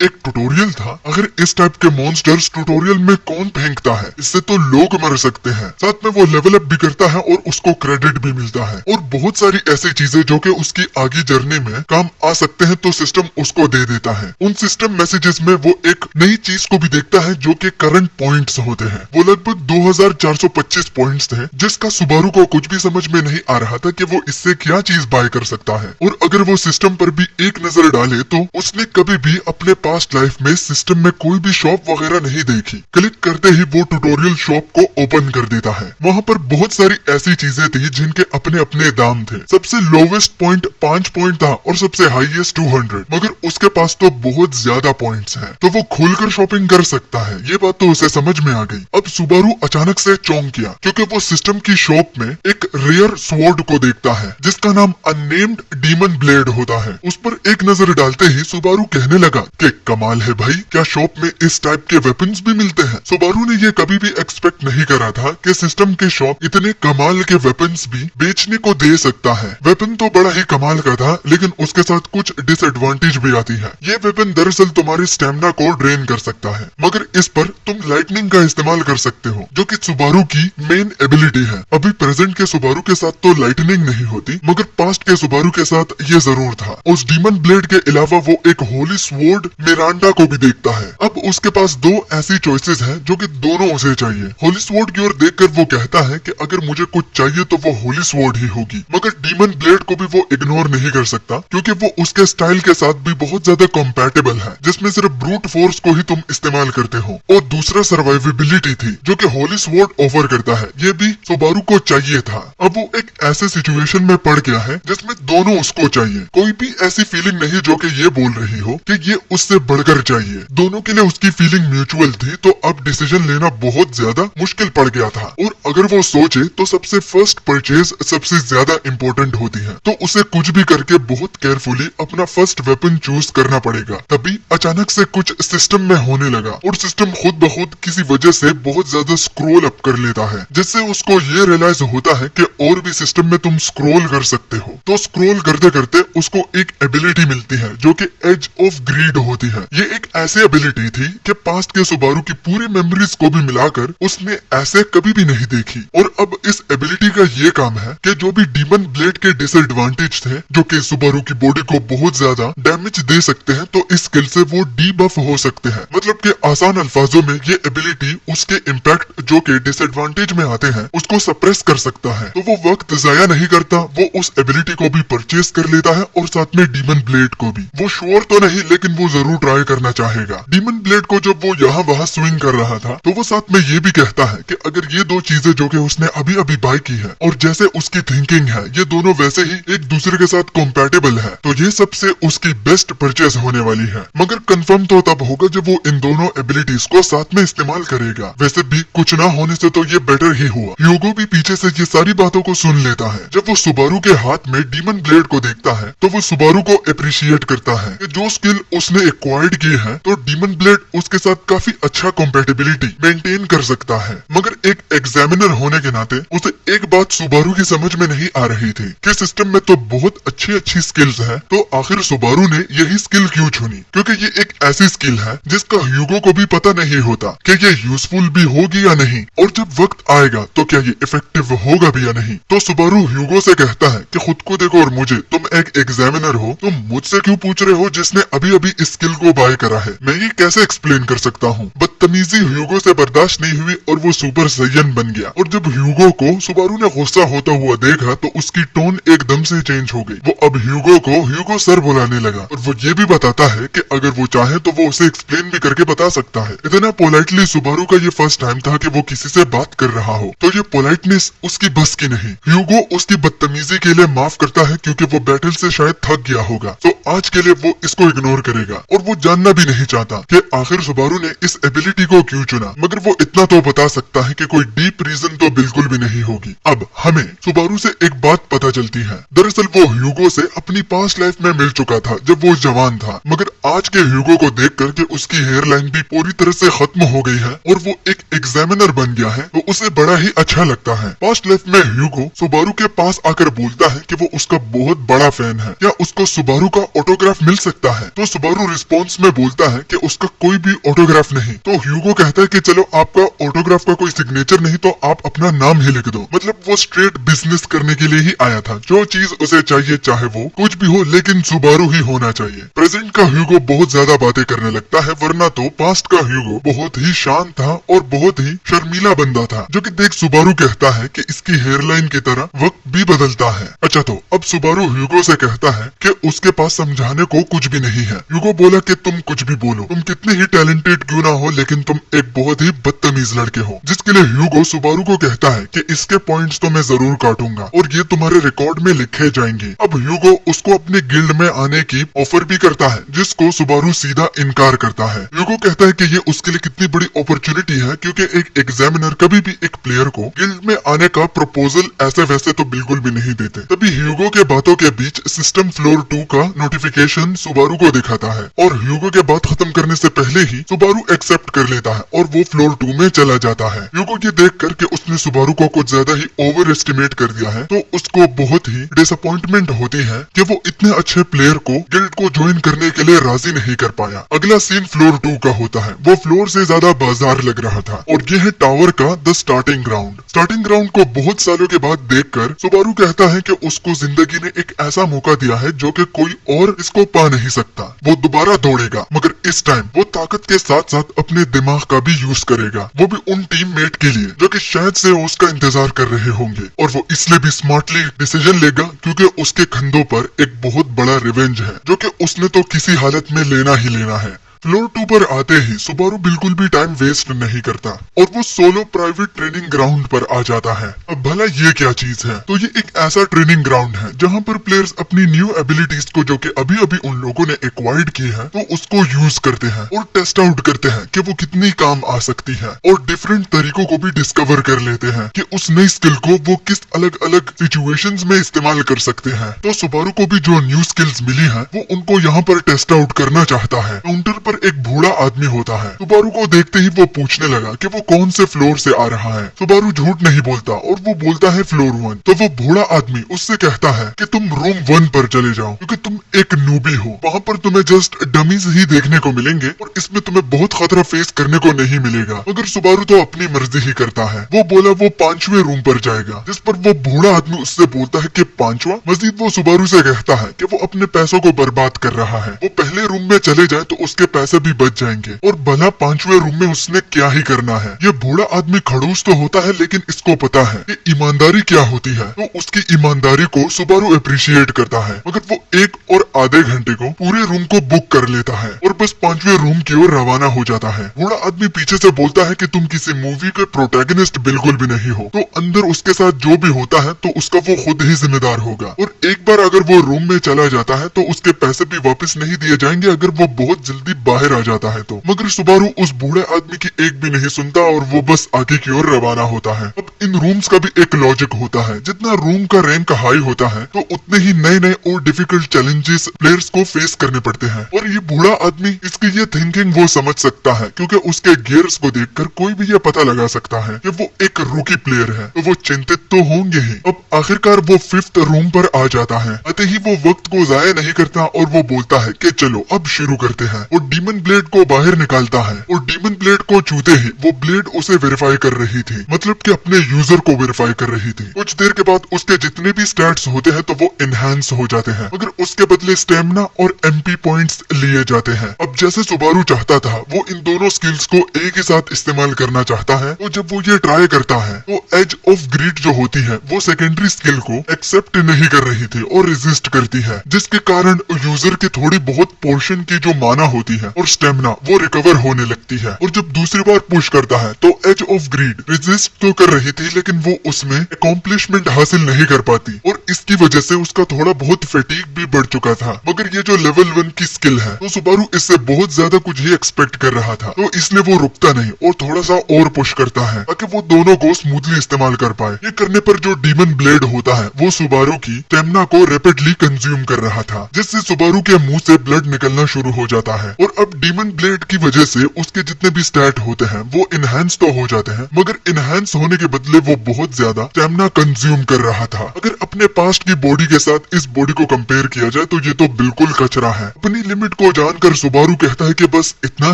एक ट्यूटोरियल था। अगर इस टाइप के मॉन्स्टर्स ट्यूटोरियल में कौन फेंकता है, इससे तो लोग मर सकते हैं। साथ में वो लेवल अप भी करता है और उसको क्रेडिट भी मिलता है और बहुत सारी ऐसी चीजें जो कि उसकी आगे जर्नी में काम आ सकते हैं तो सिस्टम उसको दे देता है। उन सिस्टम मैसेजेस में वो एक नई चीज को भी देखता है जो कि करंट पॉइंट्स होते हैं। वो लगभग 2425 पॉइंट्स थे जिसका सुबारू को कुछ भी समझ में नहीं आ रहा था कि वो इससे क्या चीज बाय कर सकता है। और अगर वो सिस्टम पर भी एक नजर डाले तो उसने कभी भी अपने पास्ट लाइफ में सिस्टम में कोई भी शॉप वगैरह नहीं देखी। क्लिक करते ही वो ट्यूटोरियल शॉप को ओपन कर देता है। वहाँ पर बहुत सारी ऐसी चीजें थी जिनके अपने अपने दाम थे। सबसे लोवेस्ट पॉइंट 5 पॉइंट था और सबसे हाईएस्ट 200, मगर उसके पास तो बहुत ज्यादा पॉइंट्स हैं, तो वो खुलकर शॉपिंग कर सकता है। ये बात तो उसे समझ में आ गई। अब सुबारू अचानक से चौंक गया क्योंकि वो सिस्टम की शॉप में एक रेयर स्वॉर्ड को देखता है जिसका नाम अननेम्ड डीमन ब्लेड होता है। उस पर एक नजर डालते ही सुबारू कहने लगा कि कमाल है भाई, क्या शॉप में इस टाइप के वेपन्स भी मिलते हैं। सुबारू ने ये कभी भी एक्सपेक्ट नहीं करा था कि सिस्टम के शॉप इतने कमाल के वेपन्स भी बेचने को दे सकता है। वेपन तो बड़ा ही कमाल का था, लेकिन उसके साथ कुछ डिसएडवांटेज भी आती है। ये वेपन दरअसल तुम्हारे स्टेमिना को ड्रेन कर सकता है, मगर इस पर तुम लाइटनिंग का इस्तेमाल कर सकते हो जो कि सुबारू की मेन एबिलिटी है। अभी प्रेजेंट के सुबारू के साथ तो लाइटनिंग नहीं होती, मगर पास्ट के सुबारू के साथ ये जरूर था। उस डीमन ब्लेड के अलावा वो एक होली स्वॉर्ड मिरांडा को भी देखता है। अब उसके पास दो ऐसी चॉइसेस हैं जो कि दोनों उसे चाहिए। होली स्वॉर्ड की ओर देखकर वो कहता है कि अगर मुझे कुछ चाहिए तो वो होली स्वॉर्ड ही होगी, मगर डीमन ब्लेड को भी वो इग्नोर नहीं कर सकता क्योंकि वो उसके स्टाइल के साथ भी बहुत ज्यादा कंपैटिबल है, जिसमें सिर्फ ब्रूट फोर्स को ही तुम इस्तेमाल करते हो। और दूसरा सर्वाइवेबिलिटी थी जो कि होली स्वॉर्ड ऑफर करता है, ये भी सुबारू को चाहिए था। अब वो एक ऐसे सिचुएशन में पड़ गया है जिसमें दोनों उसको चाहिए। कोई भी ऐसी फीलिंग नहीं जो कि ये बोल रही हो कि ये उससे बढ़कर चाहिए। दोनों के लिए उसकी फीलिंग म्यूचुअल थी, तो अब डिसीजन लेना बहुत ज्यादा मुश्किल पड़ गया था। और अगर वो सोचे तो सबसे फर्स्ट परचेज सबसे ज्यादा इम्पोर्टेंट होती है, तो उसे कुछ भी करके बहुत केयरफुली अपना फर्स्ट वेपन चूज करना पड़ेगा। तभी अचानक से कुछ सिस्टम में होने लगा और सिस्टम खुद ब खुद किसी वजह से बहुत ज्यादा स्क्रॉल अप कर लेता है, जिससे उसको ये रियलाइज होता है कि और भी सिस्टम में तुम स्क्रॉल कर सकते हो। तो स्क्रॉल करते करते उसको एक एबिलिटी मिलती है जो कि एज ऑफ ग्रीड होती है। ये एक ऐसी एबिलिटी थी कि पास्ट के सुबारू की पूरी मेमोरीज को भी मिलाकर उसने ऐसे कभी भी नहीं देखी। और अब इस एबिलिटी का ये काम है कि जो भी डीमन ब्लेड के डिसएडवांटेज थे जो कि सुबारू की बॉडी को बहुत ज्यादा डैमेज दे सकते हैं, तो इस स्किल से वो डीबफ हो सकते हैं। मतलब कि आसान अल्फाजों में ये एबिलिटी उसके इम्पैक्ट जो कि डिसएडवांटेज में आते हैं उसको सप्रेस कर सकता है। तो वो वक्त जाया नहीं करता, वो उस एबिलिटी को भी परचेज कर लेता है और साथ में डीमन ब्लेड को भी। वो श्योर तो नहीं, लेकिन वो जरूर ट्राई करना चाहेगा। डीमन ब्लेड को जब वो यहाँ वहाँ स्विंग कर रहा था तो वो साथ में ये भी कहता है कि अगर ये दो चीजें जो कि उसने अभी अभी बाय की है और जैसे उसकी थिंकिंग है ये दोनों वैसे ही एक दूसरे के साथ कंपैटिबल है, तो ये सबसे उसकी बेस्ट परचेज होने वाली है। मगर कंफर्म तो तब होगा जब वो इन दोनों एबिलिटीज को साथ में इस्तेमाल करेगा। वैसे भी कुछ ना होने से तो ये बेटर ही हुआ। ह्यूगो भी पीछे से ये सारी बातों को सुन लेता है। जब वो सुबारू के हाथ में डीमन ब्लेड को देखता है तो वो सुबारू को अप्रिशिएट करता है कि जो स्किल उसने एक्वायर्ड की है तो डीमन ब्लेड उसके साथ काफी अच्छा कॉम्पेटिबिलिटी मेंटेन कर सकता है। मगर एक एग्जामिनर होने के नाते उसे एक बात सुबारू की समझ में नहीं आ रही थी कि सिस्टम में तो बहुत अच्छी स्किल्स है, तो आखिर सुबारू ने यही स्किल क्यों चुनी? क्योंकि ये एक ऐसी स्किल है जिसका ह्यूगो को भी पता नहीं होता कि ये यूजफुल भी होगी या नहीं, और जब वक्त आएगा तो क्या ये इफेक्टिव होगा भी या नहीं। तो सुबारू ह्यूगो से कहता है कि खुद को देखो और मुझे, तुम एक एग्जामिनर हो, तुम मुझसे क्यों पूछ रहे हो जिसने अभी अभी इस स्किल को बाय करा है? मैं ये कैसे एक्सप्लेन कर सकता हूँ? बदतमीजी ह्यूगो से बर्दाश्त नहीं हुई और वो सुपर सैयन बन गया। और जब ह्यूगो को सुबारू ने गुस्सा होता हुआ देखा तो उसकी टोन एकदम से चेंज हो गई। वो अब ह्यूगो को ह्यूगो सर बुलाने लगा और वो ये भी बताता है कि अगर वो चाहे तो वो उसे एक्सप्लेन भी करके बता सकता है। इतना पोलाइटली सुबारू का ये फर्स्ट टाइम था कि वो किसी से बात कर रहा हो, तो ये पोलाइटनेस उसकी बस की नहीं। ह्यूगो उसकी बदतमीजी के लिए माफ करता है क्योंकि वो बैटल से शायद थक गया होगा, तो आज के लिए वो इसको इग्नोर करेगा और वो जानना भी नहीं चाहता कि आखिर सुबारू ने इस एबिलिटी को क्यों चुना। मगर वो इतना तो बता सकता है कि कोई डीप रीजन तो बिल्कुल भी नहीं होगी। अब हमें सुबारू से एक बात पता चलती है। दरअसल वो ह्यूगो से अपनी पास्ट लाइफ में मिल चुका था जब वो जवान था, मगर आज के ह्यूगो को देख करके उसकी हेयर लाइन भी पूरी तरह से खत्म हो गई है और वो एक एग्जामिनर बन गया है, तो उसे बड़ा ही अच्छा लगता है। पास्ट लाइफ में ह्यूगो सुबारू के पास आकर बोलता है कि वो उसका बहुत बड़ा फैन है, क्या उसको सुबारू का ऑटोग्राफ मिल सकता है? तो सुबारू रिस्पॉन्स में बोलता है कि उसका कोई भी ऑटोग्राफ नहीं। तो ह्यूगो कहता है कि चलो आपका ऑटोग्राफ का कोई सिग्नेचर नहीं तो आप अपना नाम ही लिख दो। मतलब वो स्ट्रेट बिजनेस करने के लिए ही आया था। जो चीज उसे चाहिए चाहे वो कुछ भी हो, लेकिन सुबारू ही होना चाहिए। प्रेजेंट का ह्यूगो बहुत ज्यादा बातें करने लगता है, वरना तो पास्ट का ह्यूगो बहुत ही शांत था और बहुत ही शर्मीला बंदा था, जो कि देख सुबारू कहता है कि इसकी हेयरलाइन की तरह वक्त भी बदलता है। अच्छा, तो अब सुबारू ह्यूगो से कहता है कि उसके पास समझाने को कुछ भी नहीं है। ह्यूगो बोला कि तुम कुछ भी बोलो, तुम कितने ही टैलेंटेड क्यों ना हो, लेकिन तुम एक बहुत ही बदतमीज लड़के हो। जिसके लिए ह्यूगो सुबारू को कहता है कि इसके पॉइंट्स तो मैं जरूर काटूंगा और ये तुम्हारे रिकॉर्ड में लिखे जाएंगे। अब ह्यूगो उसको अपने गिल्ड में आने की ऑफर भी करता है, जिसको सुबारू सीधा इनकार करता है। ह्यूगो कहता है कि ये उसके लिए कितनी बड़ी अपॉर्चुनिटी है, क्योंकि एक एग्जामिनर कभी भी एक प्लेयर को गिल्ड में आने का प्रपोजल ऐसे वैसे तो बिल्कुल भी नहीं देते। तभी ह्यूगो के बातों के बीच सिस्टम फ्लोर 2 का नोटिफिकेशन सुबारू को दिखाता है और ह्यूगो के बात खत्म करने से पहले ही सुबारू एक्सेप्ट कर लेता है और वो फ्लोर 2 में चला जाता है। ह्यूगो ये देख कर के उसने सुबारू को कुछ ज्यादा ही ओवर एस्टिमेट कर दिया है, तो उसको बहुत ही डिसअपॉइंटमेंट होती है कि वो इतने अच्छे प्लेयर को गिल्ड को ज्वाइन करने के लिए राजी नहीं कर पाया। अगला सीन फ्लोर 2 का होता है। वो फ्लोर से ज्यादा बाजार लग रहा था और ये है टावर का the starting ground. Starting ground को बहुत सालों के बाद देखकर सुबारू कहता है कि उसको जिंदगी ने एक ऐसा मौका दिया है जो कि कोई और इसको पा नहीं सकता। वो दोबारा दौड़ेगा, मगर इस टाइम वो ताकत के साथ साथ अपने दिमाग का भी यूज करेगा, वो भी उन टीममेट के लिए जो कि शायद से उसका इंतजार कर रहे होंगे। और वो इसलिए भी स्मार्टली डिसीजन लेगा क्योंकि उसके कंधों पर एक बहुत बड़ा रिवेंज है, जो कि उसने तो किसी हालत में लेना ही लेना है। फ्लोर 2 पर आते ही सुबारू बिल्कुल भी टाइम वेस्ट नहीं करता और वो सोलो प्राइवेट ट्रेनिंग ग्राउंड पर आ जाता है। अब भला ये क्या चीज है? तो ये एक ऐसा ट्रेनिंग ग्राउंड है जहाँ पर प्लेयर्स अपनी न्यू एबिलिटीज को, जो कि अभी अभी उन लोगों ने एक्वायर्ड की है, तो उसको यूज करते हैं और टेस्ट आउट करते हैं कि वो कितनी काम आ सकती है, और डिफरेंट तरीकों को भी डिस्कवर कर लेते हैं कि उस नई स्किल को वो किस अलग अलग सिचुएशंस में इस्तेमाल कर सकते हैं। तो सुबारू को भी जो न्यू स्किल्स मिली है वो उनको यहाँ पर टेस्ट आउट करना चाहता है। काउंटर पर एक बूढ़ा आदमी होता है। सुबारू को देखते ही वो पूछने लगा कि वो कौन से फ्लोर से आ रहा है। सुबारू झूठ नहीं बोलता और वो बोलता है फ्लोर 1। तो वो बूढ़ा आदमी उससे कहता है कि तुम रूम 1 पर चले जाओ क्योंकि तुम एक नूबी हो, वहाँ पर तुम्हें जस्ट डमीज ही देखने को मिलेंगे और इसमें तुम्हें बहुत खतरा फेस करने को नहीं मिलेगा। मगर सुबारू तो अपनी मर्जी ही करता है। वो बोला वो 5वें रूम पर जाएगा, जिस पर वो बूढ़ा आदमी उससे बोलता है कि 5वां। मजीद वो सुबारू से कहता है कि वो अपने पैसों को बर्बाद कर रहा है, वो पहले रूम में चले जाए तो उसके पैसे भी बच जाएंगे और भला 5वें रूम में उसने क्या ही करना है। ये बूढ़ा आदमी खड़ूस तो होता है, लेकिन इसको पता है कि ईमानदारी क्या होती है, तो उसकी ईमानदारी को सुबारू अप्रिशिएट करता है। मगर वो 1 और आधे घंटे को पूरे रूम को बुक कर लेता है और बस 5वें रूम की ओर रवाना हो जाता है। बूढ़ा आदमी पीछे से बोलता है कि तुम किसी मूवी के प्रोटैगनिस्ट बिल्कुल भी नहीं हो, तो अंदर उसके साथ जो भी होता है तो उसका वो खुद ही जिम्मेदार होगा, और एक बार अगर वो रूम में चला जाता है तो उसके पैसे भी वापस नहीं दिए जाएंगे अगर वो बहुत जल्दी बाहर आ जाता है तो। मगर सुबारू उस बूढ़े आदमी की एक भी नहीं सुनता और वो बस आगे की ओर रवाना होता है। अब इन रूम्स का भी एक लॉजिक होता है, जितना रूम का रैंक हाई होता है तो उतने ही नए नए और डिफिकल्ट चैलेंजेस प्लेयर्स को फेस करने पड़ते हैं। और ये बूढ़ा आदमी इसकी ये थिंकिंग वो समझ सकता है, क्योंकि उसके गियर्स को देखकर कोई भी ये पता लगा सकता है कि वो एक रूकी प्लेयर है, तो वो चिंतित तो होंगे ही। अब आखिरकार वो 5th रूम पर आ जाता है। आते ही वो वक्त को जाया नहीं करता और वो बोलता है कि चलो अब शुरू करते हैं। वो डीमन ब्लेड को बाहर निकालता है और डीमन ब्लेड को छूते ही वो ब्लेड उसे वेरीफाई कर रही थी, मतलब कि अपने यूजर को वेरीफाई कर रही थी। कुछ देर के बाद उसके जितने भी स्टैट्स होते हैं तो वो एनहांस हो जाते हैं, मगर उसके बदले स्टेमिना और एमपी पॉइंट्स लिए जाते हैं। अब जैसे सुबारू चाहता था वो इन दोनों स्किल्स को एक ही साथ इस्तेमाल करना चाहता है, तो जब वो ये ट्राई करता है तो एज ऑफ ग्रीड जो होती है वो सेकेंडरी स्किल को एक्सेप्ट नहीं कर रही थी और रेजिस्ट करती है, जिसके कारण यूजर की थोड़ी बहुत पोर्शन की जो माना होती है और स्टेमिना वो रिकवर होने लगती है। और जब दूसरी बार पुश करता है तो एज ऑफ ग्रीड रेजिस्ट तो कर रही थी, लेकिन वो उसमें अकॉम्प्लिशमेंट हासिल नहीं कर पाती और इसकी वजह से उसका थोड़ा बहुत फैटीग भी बढ़ चुका था। मगर ये जो लेवल 1 की स्किल है तो सुबारू इससे बहुत ज्यादा कुछ ही एक्सपेक्ट कर रहा था, तो इसलिए वो रुकता नहीं और थोड़ा सा और पुश करता है ताकि वो दोनों को स्मूथली इस्तेमाल कर पाए। ये करने पर जो डीमन ब्लेड होता है वो सुबारू की स्टेमिना को रैपिडली कंज्यूम कर रहा था, जिससे सुबारू के मुंह से ब्लड निकलना शुरू हो जाता है। और अब डीमन ब्लेड की वजह से उसके जितने भी स्टैट होते हैं वो इनहेंस तो हो जाते हैं, मगर इनहेंस होने के बदले वो बहुत ज्यादा स्टेमिना कंज्यूम कर रहा था। अगर अपने पास्ट की बॉडी के साथ इस बॉडी को कंपेयर किया जाए तो ये तो बिल्कुल कचरा है। अपनी लिमिट को जानकर सुबारू कहता है कि बस इतना